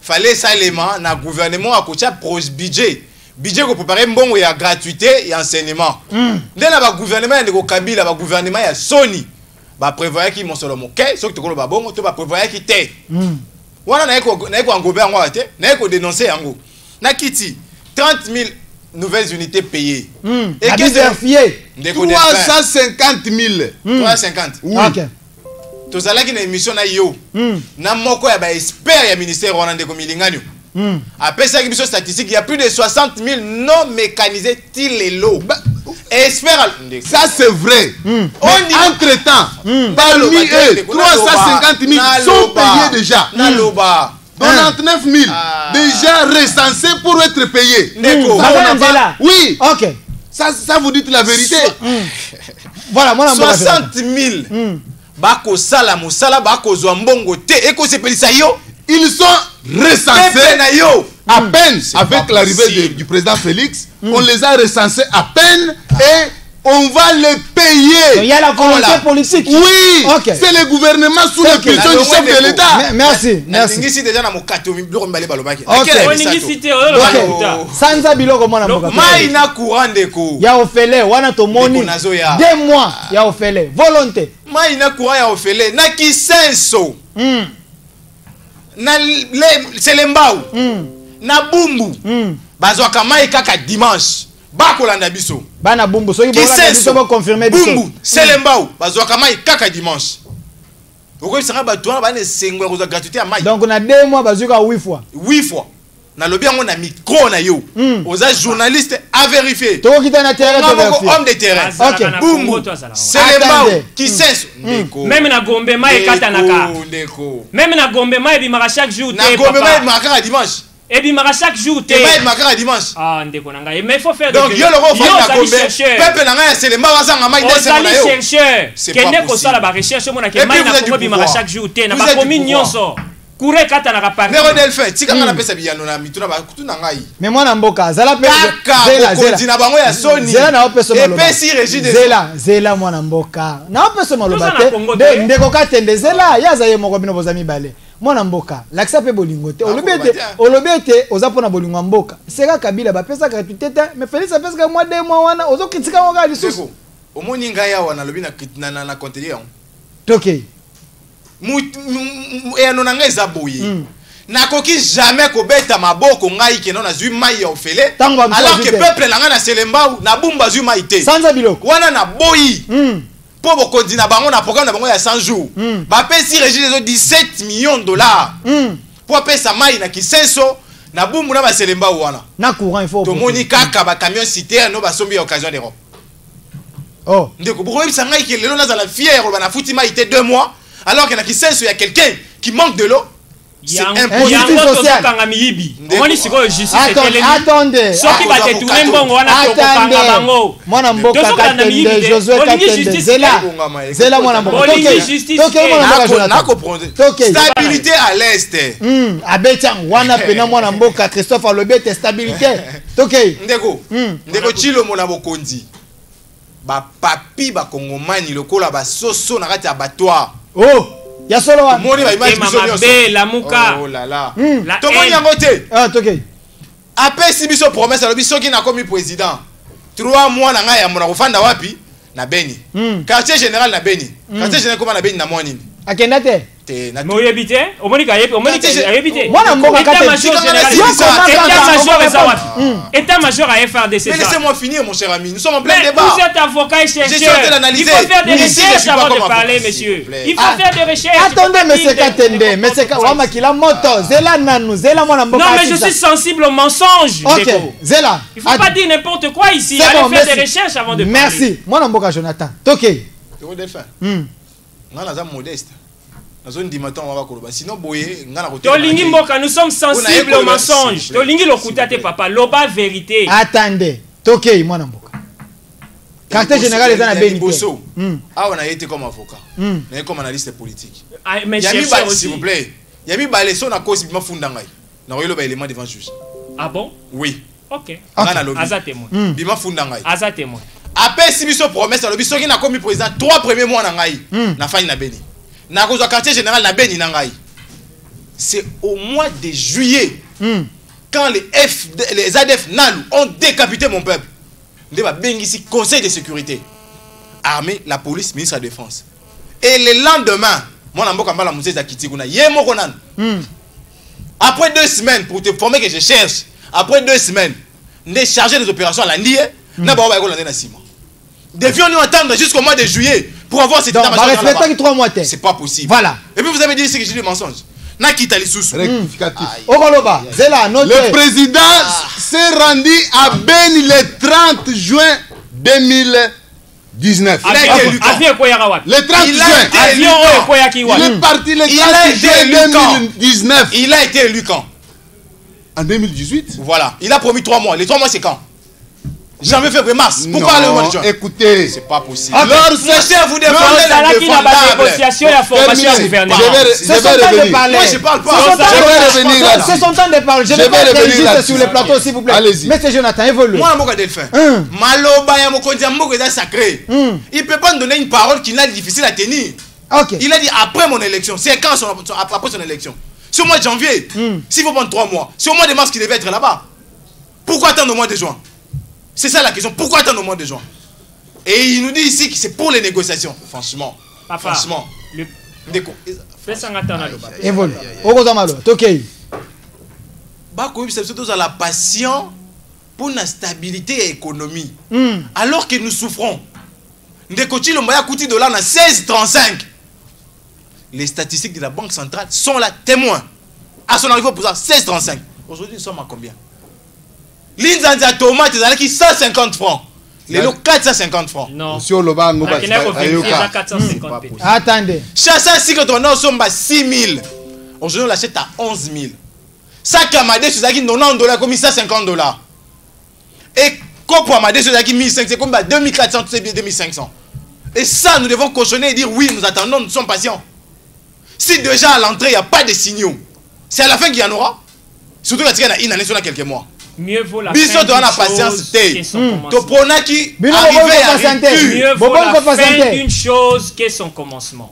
fallait salement na gouvernement a kocha budget ko préparer mbongo ya gratuité et enseignement ndena ba gouvernement ndeko Kabila ba gouvernement ya Sony ba prévoyait ki monsolo moke soki to ko ba bongo to ba prévoyait ki te wana na eko ngobe yango te na eko dénoncer yango na kiti 30 000 nouvelles unités payées et que vérifier 350 000 350 OK tozalaki na émission na yo na moko ya ba expert ya ministère wana ndeko milinganyo apesaki biso statistique il y a plus de 60 000 non mécanisés tilelo expert ça c'est vrai entre temps parmi eux 350 000 sont payés déjà naloba 99 000 déjà recensés pour être payés oui OK ça vous dites la vérité voilà moi 60 000 bako sala musala bako zwa mbongo te eko sepelisa yo ils sont recensés na yo à peine avec l'arrivée du président Félix on les a recensés à peine et on va les payer. Il y a la volonté politique. Oui, okay. C'est le gouvernement sous l'impulsion du chef de l'État. Merci, merci. Ici déjà na mokato biloko mbale balobaki. Sanza biloko mwana mokato. Mai na courant ndeko. Ya ofele wana to moni. 2 mois ya ofele. Volonté. Mai na courant ya ofele na kisenso. Na c'est lembao. Na bumbu. Bazwaka mai kaka dimanche. Bakolanda biso bana bumbu soki boka biso ba confirmer biso bumbu selembao bazwaka mai kaka dimanche Pourquoi ça va toi ba ne sengo ko za gratuité à mai. Donc on a 2 mois bazuka 8 fois. 8 fois. Na lobby on a micro na yo. Aux journalistes à vérifier. To kita na terrain to vérifier. Homme de terrain. OK. Boum. C'est les mbao qui sense. Même na Gombe mai katanaka. Même na Gombe mai bimaka chaque jour. Na Gombe mai marquera dimanche. Et bimaka chaque jour te. Mai marquera dimanche. Ah ndeko nanga. Mais il faut faire. Donc yo le roi na Gombe. Peuple na nga c'est les mbao za mai de ça na yo. Chercheur. Kende ko sala ba recherche mona ke mai na Congo bimaka chaque jour te na ba commune nyonso. Courez kata na parti. Nero Delphin, tika ngana pesa biyano na mituna ba kutuna ngai. Mais moi na mboka, zala pe zela zela bango ya Sony. Zela na opeso maloba. Et pesi régime des zela moi na mboka. Na opeso maloba te. Ndeko katende zela ya zaye moko bino bozami bale. Moi na mboka, laksa pe bolingo te. Olobete ozapo na bolingo mboka. Sera Kabila ba pesa gratuité te, mais Félix pesa ka moi 2 mois wana ozo kritika ngoka lisusu. Omoni ngai ya wana lobi na contenir. OK. Eno na ngai eza boye nakoki jamais kobeta maboko ngai keno na zwi mai ya ofele alors que peuple na ngai na selembau na bumba zwi mai te sanza biloko wana na boyi po bokondi na bango na programme na bango ya 100 jours bapesi régime ezo 17 millions de dollars po apesa mai na kisenso na bumbu na baselembau wana na courant il faut tomoni kaka bacamion citerne no basombi ya occasion d'Europe ndeko bokoyebisa ngai ke lelo nazala fier oloba na futi mai te 2 mois alors qu'il y a quelqu'un qui manque de l'eau. C'est impossible social. Attendez. Moi na mboka katende Josué katende zela moi na mboka. Stabilité à l'est. Abetia wana pena moi na mboka Christophe Alobete stabilité. OK. Ndeko chilo mona bokonzi. Ba papi ba kongomani lokola ba soso na kati abattoir. Oh, ya solo wa. Moni ba image biso nyonso. La muka. Oh là là. To moni yango te. Ah, OK. Après si biso promesse alobi soki na komi président. 3 mois na nga ya mona kofanda wapi? Na Beni. Quartier général na Beni. Quartier général koma na Beni na moni. Akenda te. Mais il habite, au moins il habite. Moi na mboka état-major état-major à FRDC. Mais laissez-moi finir mon cher ami. Nous sommes en plein débat. Vous êtes avocat et chercheur. Il faut faire des recherches avant de parler, monsieur. Il faut faire des recherches. Attendez, monsieur Katende, monsieur Wama kila moto, zela nanu, zela moi na mboka. Non, mais je suis sensible au mensonge. OK, zela. Il faut pas dire n'importe quoi ici. Allez faire des recherches avant de parler. Merci. Moi na mboka Jonathan. OK. Théo Delphin. Nga na za modeste. Sinon, nous sommes sensibles au mensonge. Tolingi lokutate papa, loba vérité. Attendez, Tokei moi namboka. Quartier général est dans la Béni. Ah, on a été comme avocat. On est comme analyste politique. Mais s'il vous plaît, il y a mis balé son à cause de ma fundangai. Na oyelo ba élément devant juge. Ah bon? Oui. OK. Aza témoin. Bima fundangai. Aza témoin. Après si biso promesse alobi soki na komi président 3 premiers mois na ngai na fani na Béni. Na cause quartier général na Beni nangai. C'est au mois de juillet quand les ADF Nalu ont décapité mon peuple. Nde ba bengi ici conseil de sécurité. Armée, la police, ministre de la défense. Et le lendemain, moi na mboka mbala museza kitikuna ye moko nan. Après 2 semaines pour te former que je cherche. Après 2 semaines, ne chargé des opérations à la NIE, na ba ba ko landa na sima. Devions-nous attendre jusqu'au mois de juillet pour avoir cette état-major là-bas. 3 mois. C'est pas possible. Voilà. Et puis vous avez dit ici que j'ai dit mensonge. Rectificatif. Le président s'est rendu à Beni le 30 juin 2019. Il a été élu quand? Le 30 juin. Il est parti le 30 juin 2019. Il a été élu quand? En 2018. Voilà. Il a promis 3 mois. Les 3 mois c'est quand? Jamais février mars. Pourquoi aller au mois de juin? Écoutez, c'est pas possible. Alors, c'est vous défendez la négociation et la formation au gouvernement. Je vais revenir. Moi je parle pas. Je vais revenir. C'est son temps de parler. Je vais pas juste sur le plateau s'il vous plaît. Allez-y. Monsieur Jonathan, évolue. Moi Mboka Delphin. Maloba ya mokonzi moko est sacré. Il peut pas me donner une parole qui n'a difficile à tenir. OK. Il a dit après mon élection. C'est quand après son élection? C'est au mois de janvier. S'il faut prendre 3 mois. C'est au mois de mars qu'il devait être là-bas. Pourquoi attendre au mois de juin? C'est ça la question. Pourquoi attendre au mois de juin? Et il nous dit ici que c'est pour les négociations. Franchement. Papa, franchement. Évolue. OK. C'est tous à la passion pour la stabilité et l'économie. Alors que nous souffrons. Ndeko Chilombo ya kuti dollar na 16,35. les statistiques de la Banque centrale sont là, témoins. À son arrivée au pouvoir, 16,35. Aujourd'hui, nous sommes à combien? L'inzanza tomate, ils ont 150 francs. Les lots, 450 francs. Non. Sur le banc, nous Ah, qu'il y a qu'on vérifie, il y a 450 pétés. Attendez. Chassa, si quand on a, nous sommes à 6 000. Aujourd'hui, on l'achète à 11 000. Sac Amadé, c'est 90 $, comme 150 $. Et Copo Amadé, c'est 1500, c'est comme 2400, c'est bien 2500. Et ça, nous devons cautionner et dire oui, nous attendons, nous sommes patients. Si déjà à l'entrée, il n'y a pas de signaux, c'est à la fin qu'il y en aura. Surtout quand il y a une année, sur quelques mois. Mieux vaut la Biso fin doit la d'une patience, chose que son commencement. Topona qui Bino, arrivait à Bino, rupture. Mieux vaut la fin d'une chose que son commencement.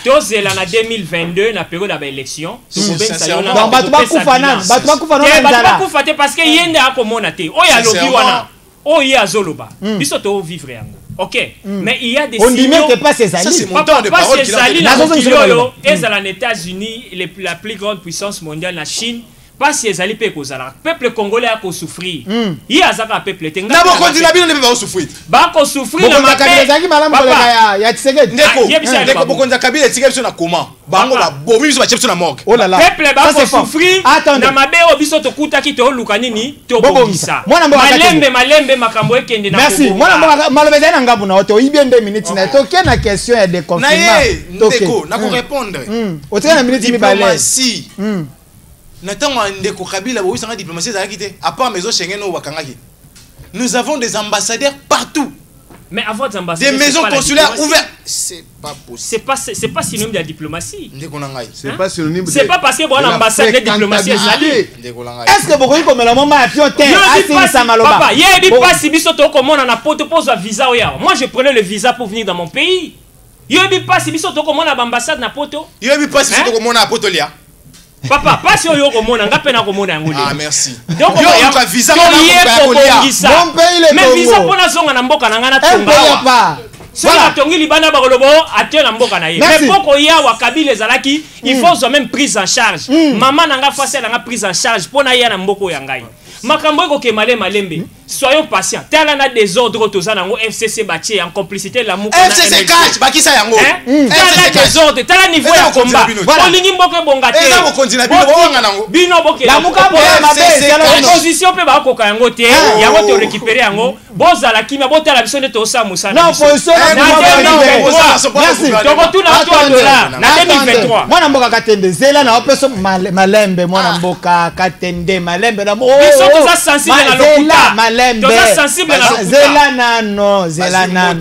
Tozela na 2022 na période d'élection. Sincèrement. Donc Batouba Koufanan, Batouba Koufanan Batouba Koufate parce que yende akomona te. Oya lobi wana. Oya zoloba. Biso to vivre yango. Ok, mais il y a des signaux. On dit même que pas ces Ça, c'est alliés. mon temps de Pas parole ces qu'il a alliés. fait. Ils sont aux États-Unis, la plus grande puissance mondiale, la Chine. Pas si les alliés peuvent causer. Le peuple congolais a souffrir. Il y a un peuple. D'abord, continue à bien, on ne peut pas souffrir. Bah, qu'on souffrir. Ndeko Bokonza Kabila est tiré sur la comment. Bango ba bomi sur la chef sur la morgue. Oh là là. Peuple ba ko souffrir. Attendez. Na mabe obiso to kuta ki to lukanini to bongisa. Malembe makambo ekende na merci. Moi na malobeza na ngabu na oto ibie 2 minutes na to na question ya de confinement. Na ye ndeko na ko répondre. O tika na minute mi balé. Si. Natanga ndeko Kabila bo sanga diplomatie za kité. À part maison Schengen ou wakangaki. Nous avons des ambassadeurs partout. Mais avoir des ambassadeurs, des maisons consulaires ouvertes, c'est pas possible. C'est pas synonyme de la diplomatie. C'est pas synonyme. C'est pas parce que bon ambassade de diplomatie est-ce que beaucoup comme le moment avion terre papa, il dit pas si biso to comment on a poto pose un visa oya. Moi je prenais le visa pour venir dans mon pays. Il dit pas si biso to comment on a ambassade na poto. Il dit pas si biso to comment on a poto lia. Papa, pas si on y komona, ngapena komona ngoli. Ah merci. Donc on a visa mon pays le mais visa pona zonga na mboka na ngana tonga. C'est la tongi libana ba kolobo atie na mboka na ye. Mais poko ya wa Kabila ezalaki, il faut zo même prise en charge. Maman nanga face na prise en charge pona ya na mboko ya ngai. Makambo ko ke malembe. Soyons patients. Tala na désordre toza nango FCC batie en complicité la muka na FCC cash bakisa yango. Tala désordre, tala niveau ya combat. Olingi mboko bonga te. Eza ko kontina bino bonga nango. Bino boke. La muka opposition pe ba ko ka yango te. Yango to récupérer yango. Bozala kimia botala biso nde to sa musa. Non, opposition merci. Toko na $3 na 2023. Mwana mboka Katende zela na opeso malembe mwana mboka Katende malembe na toza sensible na lokuta malembe toza sensible na lokuta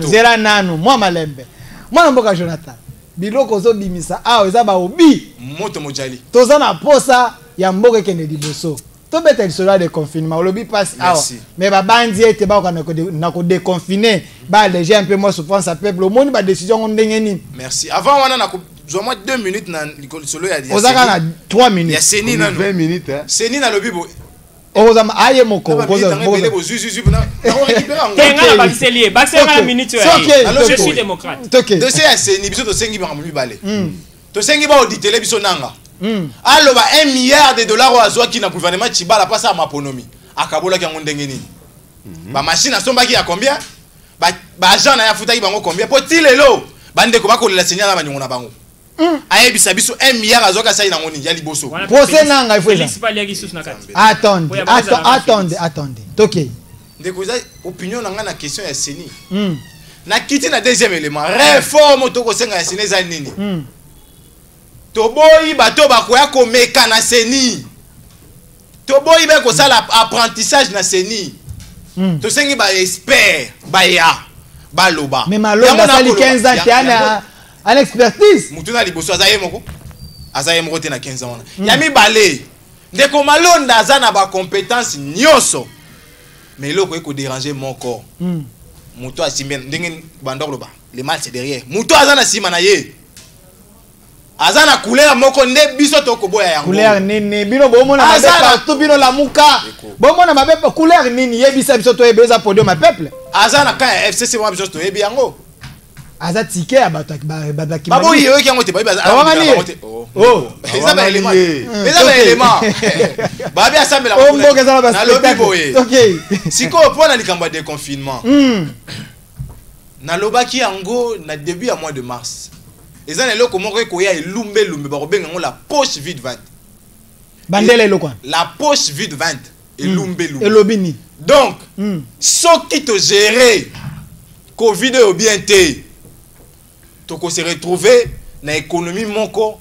zela nano mwa malembe mwana mboka Jonathan biloko zo bimisa awo eza ba obi moto mojali toza na posa ya mboka kende liboso to beta lisolo de confinement olobi passe awa mais ba bandi ete ba na ko déconfiner ba léger un peu moins souffrance à peuple au monde ba décision ndenge ni merci avant wana na zo moi 2 minutes na lisolo ya dia ozaka na 3 minutes ya seni na 20 minutes hein seni na lobibo ozama aye moko je suis démocrate dossier ya seni biso to sengi ba mibale to sengi ba auditer biso nanga aloba 1 milliard de dollars au azwaki na gouvernement Chibala pas ça maponomi akabola ki yango ndenge nini ba machine asombaki ya combien ba agent na ya futaki bango combien po tilelo bande ko bakolela signal na bango na bango ayebisa biso 1 milliard azwaka sai na ngoni ya liboso procès nanga il faut attendez toke ndeko za opinion nanga na question ya seni na kiti na deuxième élément réforme to ko senga ya seni za nini toboyi bato bakoya komeka na seni toboyi be ko sala apprentissage na seni to sengi ba expert ba ya ba loba mais malonga sali 15 ans tiana à l'expertise mutuna liboso azaye moko te na 15 ans ya mibale ndeko malonda azana ba compétence nyoso mais loko eko déranger mon corps muto asimben ndenge bandoko loba le mal c'est derrière muto azana sima na ye azana couleur moko nde biso to koboya yango couleur nini bino bomona mabe partout bino la muka bomona mabe couleur nini yebisa biso to ebeza podium ma peuple azana ka FCC mo biso to ebi yango aza tike ya bataki babo yewe yango te baza eza ba élément babi asambela na lobi boye siko pona likambo de confinement na lobaki yango na début ya mois de mars eza na eloko moko ekoya elumbe lumbe bakobenga ngo la poche vide vente. Bandele eloko. La poche vide vente elumbe lumbe. Elobini. Donc ceux qui te gérer Covid au bien té toko se retrouver na économie moko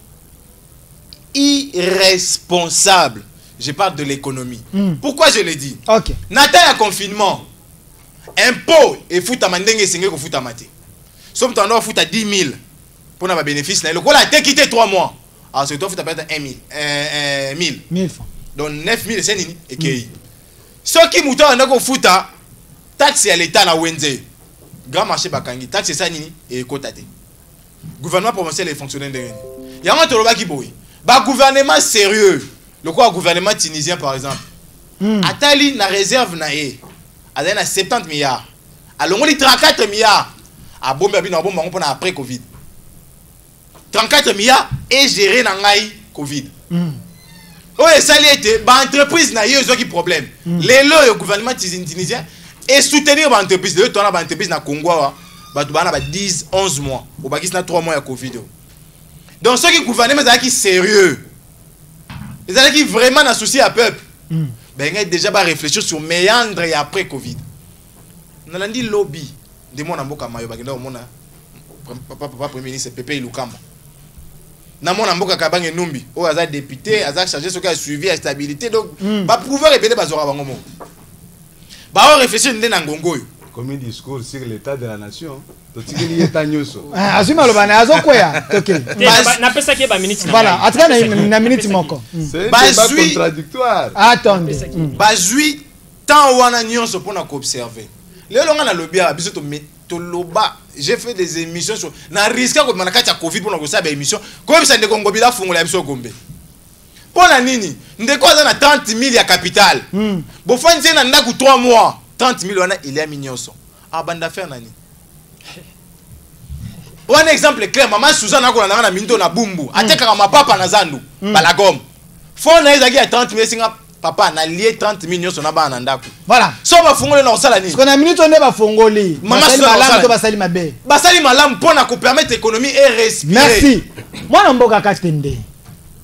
irresponsable. Je parle de l'économie. Pourquoi je le dis? OK. Nata ya confinement. Impôt et fout à mandenge sengé ko fout à maté. Somme t'en dois foutre à 10 000 pour na bénéfice na le ko la té quitté 3 mois. Alors c'est toi fout à peut-être 1 000 1000 francs. Donc 9 000 c'est nini et qui ceux qui mouton na ko fouta taxe à l'état na wenze. Grand marché bakangi taxe ça nini et kotate. Gouvernement provincial et fonctionnaire de Yama toloba ki boy. Ba gouvernement sérieux. Le quoi gouvernement tunisien par exemple. Atali na réserve na e. Azali na 70 milliards. Alors on dit 34 milliards. A bombe abi na bombe on après Covid. 34 milliards et géré na ngai Covid. Oye sali été ba entreprise na yo qui problème. Les lois le gouvernement tunisien et soutenir ba entreprise de toi na ba entreprise na Congo ba tu bana ba 10 11 mois. Au bakis na 3 mois ya Covid. Donc ceux qui gouvernement qui sérieux. Ils allaient qui vraiment un souci à peuple. Ben ils déjà pas réfléchir sur méandre et après Covid. On a dit lobby de mon amboka mayo bagenda au mona papa premier ministre Pepe Ilukamba. Na mon amboka kabange numbi o aza député aza chargé ce qui a suivi la stabilité donc pas pouvoir répéter bazora bango mo. Ba on réfléchir ndé na ngongo yo. Comme un discours sur l'état de la nation. Totikeli eta nyoso. Azuma lobana azokoya. OK. Na pesa ki ba minute na. Voilà, atka na minute moko. C'est un débat contradictoire. Attendez. Bazui tant wana nyonso pona ko observer. Lelo nga na lobby a biso to loba. J'ai fait des émissions sur na risque ko na kati ya Covid pona ko sa ba émission. Ko bisa ndeko ngobila fungola biso gombe. Pona nini? Ndeko aza na 30 000 ya capital. Bo fanze na ndaku 3 mois. 30 000 wana il y a mignonso. Ah banda faire nani? Un exemple clair, maman Suzanne a na mindo na bumbu. Ateka ma papa na zandu. Balagom. Fon na ezaki à 30 000 singa papa na lié 30 000 so na ba na ndako. Voilà. So ba fongole na osala nini? Parce qu'on a minute on est ba fongoli. Maman Suzanne to basali mabe. Basali malam pona ko permettre économie et respirer. Merci. Mwana mboka katende.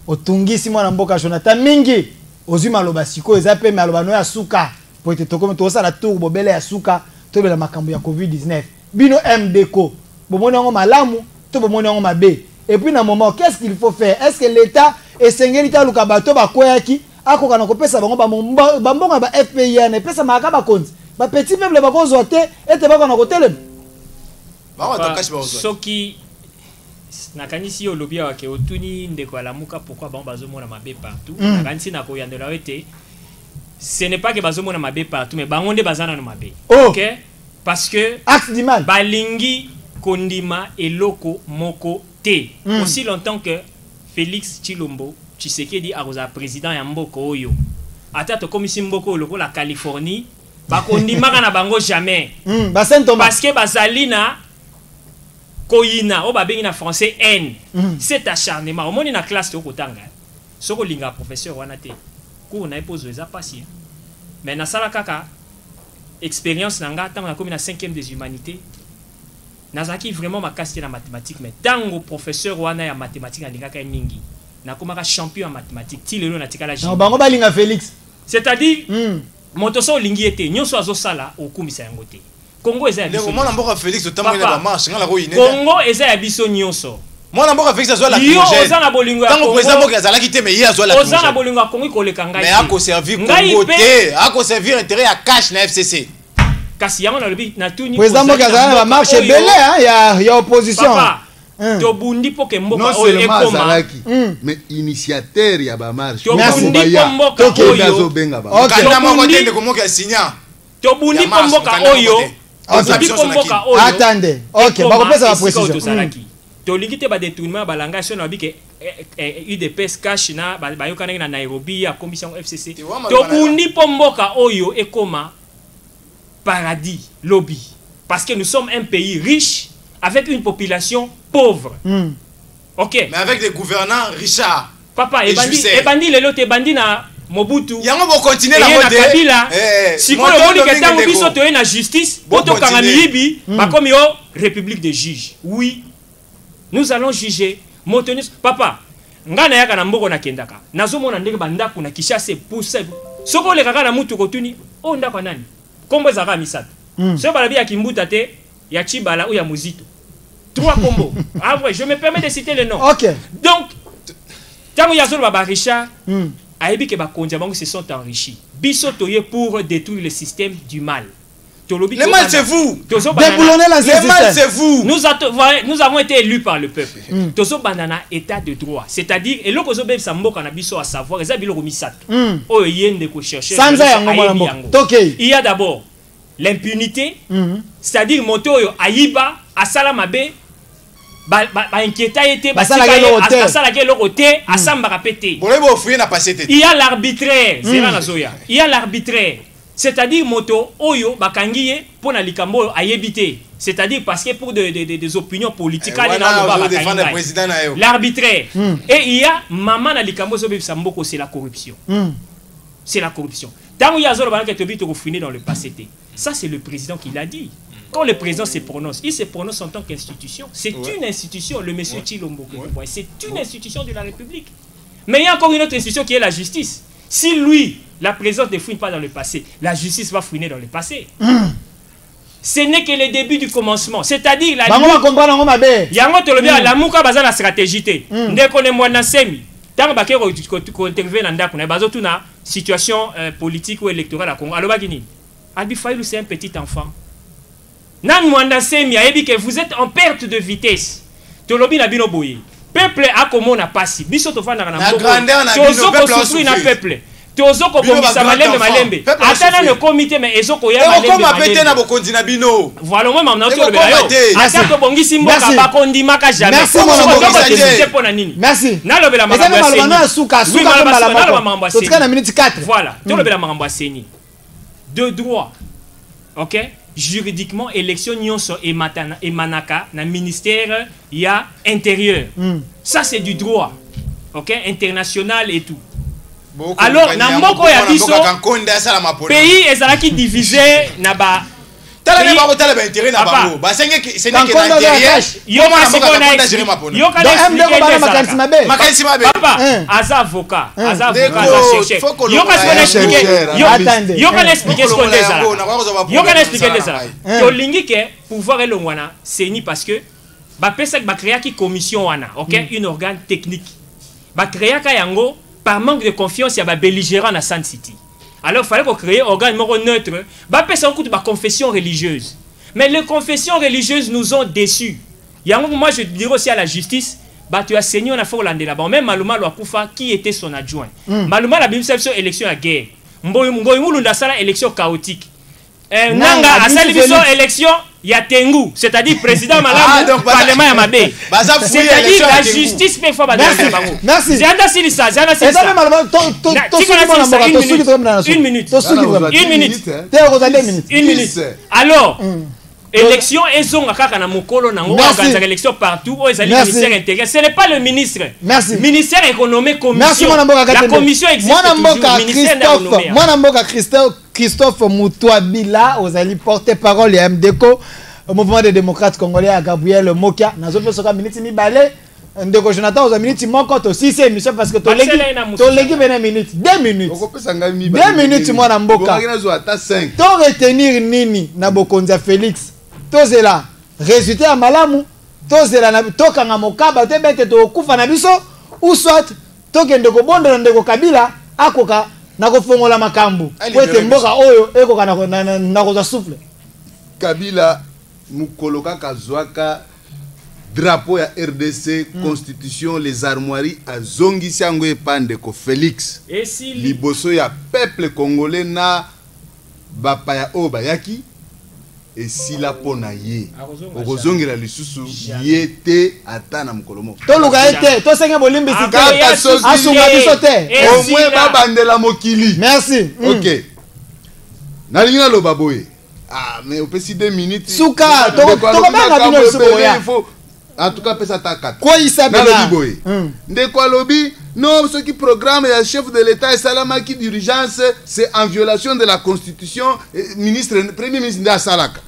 Otungisi mwana mboka Jonathan mingi. Ozima loba siko ezape maloba no ya suka. Po ete tokome to sala tour bobele ya suka to bela makambo ya Covid-19. Bino MDco. Bomoni yango malamu to bomoni yango mabe. Et puis na moment qu'est-ce qu'il faut faire? Est-ce que l'état esengeli ta luka bato bakoyaki akoka na kopesa bango bambonga ba FPI ne pesa maka ba konzi. Ba petit peuple ba kozo te ete ba na kotelem. Ba wa takashi ba ozo. Soki nakanisi yo lobby wa ke otuni ndeko alamuka pourquoi ba bazomona mabe partout. Nakanisi na ko yandela wete. Ce n'est pas que bazomona mabe partout mais bango nde bazana no mabe. OK? Parce que axe du mal. Balingi kondima eloko moko te. Aussi longtemps que Félix Tshilombo Tshisekedi aroza président ya mboko oyo. Ata to komisi mboko loko la Californie ba kondima kana bango jamais. Parce que bazalina koyina o ba bengi na français haine. Cet acharnement au moni na classe to kotanga. Soko linga professeur wana te. Ko na epose eza pasi. Mais na sala kaka expérience nanga tant na komi na 5e des humanités. Nazaki vraiment makasi na mathématiques mais tango professeur wana ya mathématiques alingaka mingi nakomaka champion en mathématiques ti lelo na tikala non bango balinga Félix c'est-à-dire motoso lingi ete nyonso azosala okumisa yango te Congo eza ya biso mwana mboka Félix otamwe na ba marche ngala ko ine Congo eza ya biso nyonso mwana mboka Félix azwa la yo ozana bolingo ya Congo tango président mboka azalaki te mais ye azwa la ozana bolingo ya Congo koleka ngai mais ako servir Congo te ako servir intérêt ya cash na FCC. Kasi yango na lobi na tuni président mboka azana ba marche belé hein ya opposition. Papa to bundi po ke mboka non seulement azalaki mais initiateur ya ba marche. To bundi po mboka oyo benga ba. Okanda moko tende ko moka signa. To bundi po mboka oyo. Bundi po mboka oyo. Attendez. OK, ba ko pesa ba précision. To likite ba détournement ba langage na bike UDPS cash na ba yokana na Nairobi ya commission FCC. To bundi po mboka oyo ekoma paradis, lobby. Parce que nous sommes un pays riche avec une population pauvre. OK. Mais avec des gouvernants richards. Papa, et bandi le lote bandi na Mobutu. Yango bo continuer la mode. Si ko le que tango biso to na justice, boto kanga miyibi, ba komi yo république de juges. Oui. Nous allons juger. Papa, ngana yaka na mboko na kendaka. Nazomona ndenge bandako na Kishase pousse. Soko le kaka na mutu kotuni, o ndako nani? Kombo zaka misatu. So balabi ya Kimbuta te, ya Chibala ou ya Muzito. 3 combos. Ah ouais, je me permets de citer les noms. OK. Donc, tant que Yazol Baba Richard, Aïbi que Bakondiabango se sont enrichis. Bissotoye pour détruire le système du mal. Le mal c'est vous. Déboulonnez l'ancien Le mal c'est vous. Nous avons été élus par le peuple. Tozo banana état de droit. C'est-à-dire, et l'oko zobe samboka na biso à savoir, et ça bilo romisat. Oh yende ko chercher. Il y a d'abord l'impunité, c'est-à-dire moto yo ayiba asala mabe ba inquiéta été ba asala ke lokote asamba kapete. Il y a l'arbitraire, c'est là la zoya. Il y a l'arbitraire. C'est-à-dire moto oyo bakangiye pour na likambo ayebité, c'est-à-dire parce que pour des opinions politiques l'arbitraire. Et il y a maman na likambo so samboko, c'est la corruption. C'est la corruption. Tant yazolo banaka tobi to finir dans le passé. Ça c'est le président qui l'a dit. Quand le président se prononce, il se prononce en tant qu'institution. C'est une institution, le monsieur Chilombo. C'est une institution de la République. Mais il y a encore une autre institution qui est la justice. Si lui, la présence ne fouine pas dans le passé, la justice va fouiner dans le passé. Ce n'est que le début du commencement. C'est-à-dire la la stratégie. Dès qu'on est moins dans semi, tant qu'on intervient dans la situation politique ou électorale à Congo, alors Albi Faïlou c'est un petit enfant. Nan mwanda semi a que vous êtes en perte de vitesse. Tolobi na bino boye. Peuple a comme na pasi. Biso to fanda na mboko. Tozo ko souffrir na peuple. Tozo ko bomisa malembe. Atana le comité mais ezoko ya malembe. Eko mapete na bokondi na bino. Voilà moi mamna to lobela yo. Ata to bongisi mboka ba kondi maka jamais. Merci mon merci. Na lobela mambo ya seni. Na suka mala. Totika na minute 4. Voilà. To lobela mambo ya seni. De droit. OK? Juridiquement, élection nyonso et manaka na ministère y a intérieur. Ça c'est du droit. OK? International et tout. Alors, na mboko ya biso pays ezalaki divisé na ba intérêt na bango. Ba senge ce n'est que l'intérieur. Papa, aza avocat, aza chercher. Yo kan expliquer ce qu'on dit. Yo kan expliquer ça. To lingi ke pouvoir elongwana seni parce que ba pesa ba créer ki commission wana, OK, une organe technique. Ba créer ka yango par manque de confiance ya ba belligérant na Sun City. Alors, il fallait qu'on crée un organe neutre. Ma confession religieuse. Mais les confessions religieuses nous ont déçus. Moi, je dirais aussi à la justice, tu as saigné, on a fait Hollande là-bas. Même Malouma Loakoufa, qui était son adjoint. Malouma la Bible élection à guerre. Mboyoumou Lundasala, élection chaotique. Nanga a sali élection il y a Tengu, c'est-à-dire président Malamu, parlement Yamabé. C'est-à-dire la justice peut faire merci. Zanda Silisa, une minute. Alors, élection ezonga kaka na mokolo na ngo organiser élection partout où ezali ministère intérieur. Ce n'est pas le ministre. Merci. Ministère économique commission. La commission existe toujours. Mwana mboka Christophe Moutouabila ozali porte-parole ya MDECO, mouvement des démocrates congolais à Gabriel Mokia. Nazo pe soka minute mi balé. Ndeko Jonathan aux minutes moko to si c'est émission parce que to legi bena minute 2 minutes. 2 minutes mwana mboka. To retenir nini na Bokonza Félix. Tozela résultat ya malamu, tozela na tokanga mokaba te bete to kufa na biso ou soit tokende ko bonda ndeko Kabila akoka na kofongola makambu po ete mboka oyo ekoka na ko souffle. Kabila mukoloka kazwaka drapeau ya RDC, constitution, les armoiries à zongi siango epande ko Félix. Liboso ya peuple congolais na bapaya obayaki. Et si la pona ye okozongi la lisusu yete atana mukolomo to luka ete to senga bolimbi sikata asunga biso te au moins babandela mokili. Merci. OK. Nalinga lo baboye. Ah mais au petit 2 minutes suka to banga bino suko ya. En tout cas pesa ta 4. Quoi il s'appelle boye. Ndeko alobi non ce qui programme et chef de l'état et salamaki d'urgence c'est en violation de la constitution ministre premier ministre de Salaka.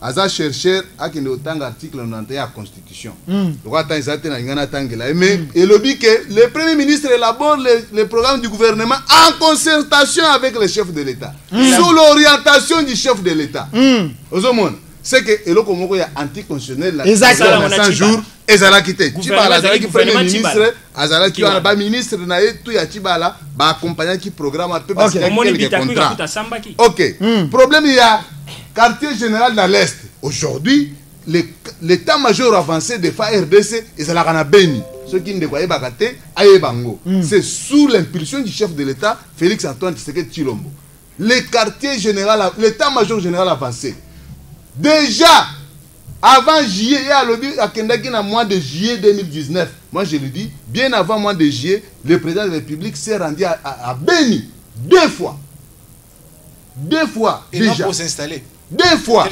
aza chercheur akende otanga article 91 de la constitution donc attends ils attendent ngana tangela mais et lobby que le premier ministre élabore les programmes du gouvernement en concertation avec le chef de l'État sous l'orientation du chef de l'État ozomona c'est que eloko moko ya anticonstitutionnel la 100 jours ezala kité Tshibala azala ki premier ministre azala ki ba ministre na yetu ya Tshibala ba accompagner ki programme peu parce qu'il y a quelques contrats. OK problème il y a quartier général dans l'Est. Aujourd'hui, l'état-major avancé de FARDC est à la Beni. Ceux qui ne voyaient pas à Bango. C'est sous l'impulsion du chef de l'État, Félix Antoine Tshisekedi Tshilombo. L'état-major général avancé. Déjà, avant juillet, il y a le mois de juillet 2019. Moi, je le dis, bien avant le mois de juillet, le président de la République s'est rendu à Beni 2 fois. 2 fois et déjà. Pour s'installer. 2 fois.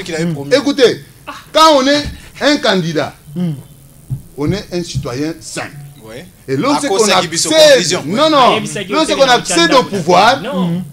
Écoutez, quand on est un candidat, on est un citoyen simple. Ouais. Et lorsqu'on accède au pouvoir,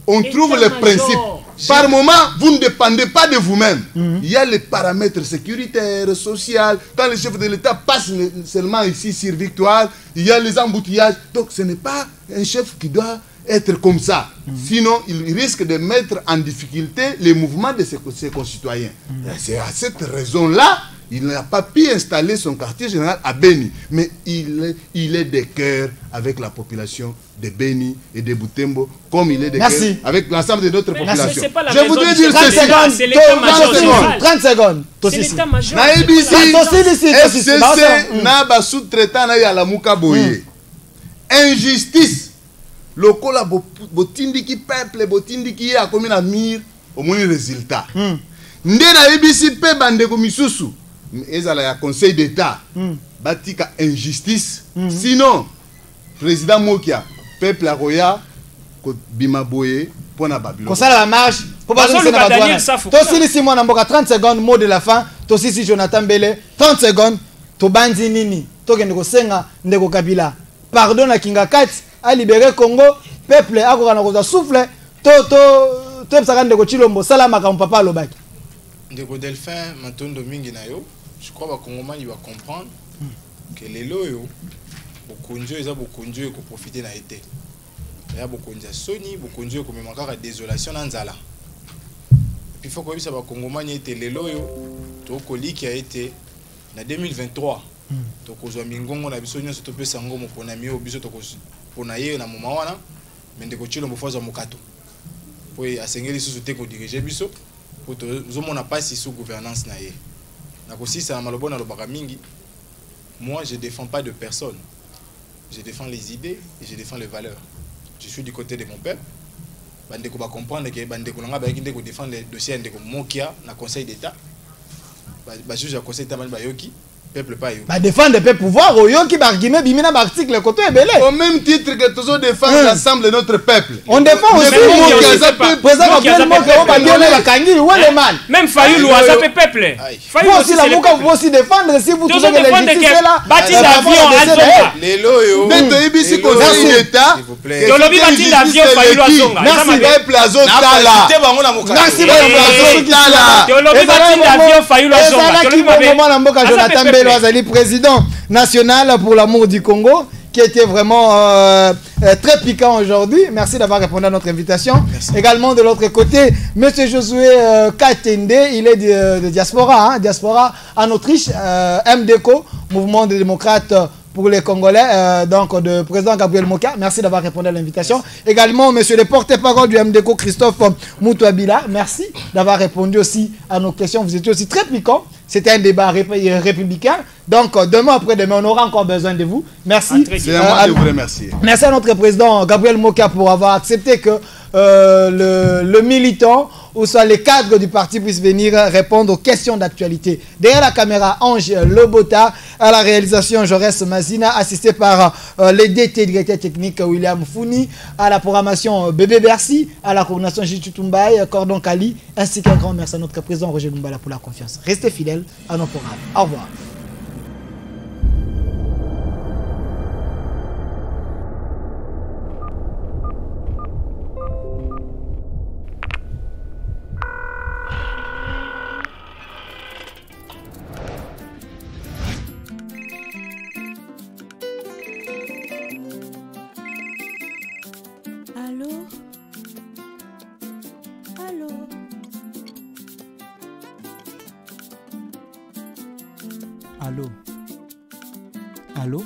on trouve le principe. Par moment, vous ne dépendez pas de vous-même. Il y a les paramètres sécuritaires, sociaux. Quand le chef de l'État passe seulement ici sur Victoire, il y a les embouteillages. Donc ce n'est pas un chef qui doit être comme ça. Sinon, il risque de mettre en difficulté les mouvements de ses concitoyens. C'est à cette raison-là, il n'a pas pu installer son quartier général à Beni. Mais il est de cœur avec la population de Beni et de Butembo, comme il est de cœur avec l'ensemble de notre population. Je voudrais dire 30 secondes. 30 secondes. C'est l'état-major. FCC n'a pas sous-traitant à la Moukaboye. Injustice. Lokola botindiki peuple botindiki ya komi na mir au moins résultat nde na ebisi pe bandeko misusu ezala ya conseil d'état batika injustice sinon président Mokia peuple akoya ko bimaboye pona babilo kosala la marche po bazonga na batwana tosilisi mwana mboka 30 secondes mot de la fin tosisi Jonathan Bele 30 secondes to banzi nini tokende kosenga ndeko Kabila pardon na kinga kati a libéré Congo, peuple a koza souffle, to sakande ko Tshilombo salama ka papa lobaki. Ndeko Delphin Matondo mingi na yo, je crois ba Congolais va comprendre que les loyo bokonjo eza bokonjo ko profiter na été. Ya bokonja Sony, bokonjo ko memaka ka désolation na nzala. Puis faut ko bisa ba Congolais été les loyo to koliki a été na 2023. To kozwa mingongo na biso nyonso to pesa ngomo pona miyo biso to pona ye na moma wana mende ko Tshilombo foza mokato po asengeli susu te ko diriger biso po to zomona pasi sous gouvernance na ye na kosisa na malobo na lobaka mingi. Moi je défends pas de personne, je défends les idées et je défends les valeurs. Je suis du côté de mon peuple. Bande ko ba comprendre que bande ko nga ba yaki ndeko défendre les dossiers ndeko Mokia na conseil d'état ba juge à conseil d'état ba yoki peuple pas yo. Bah défendre le peuple pouvoir oyo qui barguime bimina article côté ebele. Au même titre que tous défendre l'ensemble de notre peuple. On défend aussi président Gabriel Mokia ba biona la kangi ou le mal. Même Fayulu a zappé peuple. Fayulu aussi la Moka vous aussi défendre si vous trouvez que la justice est là. Bâti d'avion Azonga. Les loyo. Neto ibisi conseil d'état. S'il vous plaît. To lobi bâti d'avion Fayulu Azonga. Merci ba plazo tala. Merci ba plazo tala. To lobi bâti d'avion Fayulu Azonga. To lobi ba Moka Jonathan Belo Azali président national pour l'amour du Congo, qui était vraiment très piquant aujourd'hui. Merci d'avoir répondu à notre invitation. Merci. Également de l'autre côté, Monsieur Josué Katende, il est de diaspora, diaspora en Autriche, MDECO, Mouvement des démocrates pour les Congolais, donc de président Gabriel Mokia. Merci d'avoir répondu à l'invitation. Également, monsieur le porte-parole du MDECO, Christophe Moutouabila. Merci d'avoir répondu aussi à nos questions. Vous étiez aussi très piquant. C'était un débat républicain. Donc, demain, après-demain, on aura encore besoin de vous. Merci. C'est à moi de vous remercier. Merci à notre président Gabriel Mokia pour avoir accepté que le militant ou soit les cadres du parti puissent venir répondre aux questions d'actualité. Derrière la caméra, Ange Lobota, à la réalisation Jaurès Mazina, assisté par les DT, directeur technique William Founi, à la programmation Bébé Bercy, à la coordination Jitu Tumbaye, Cordon Kali, ainsi qu'un grand merci à notre président Roger Lumbala pour la confiance. Restez fidèles à nos programmes. Au revoir. Allô? Allô?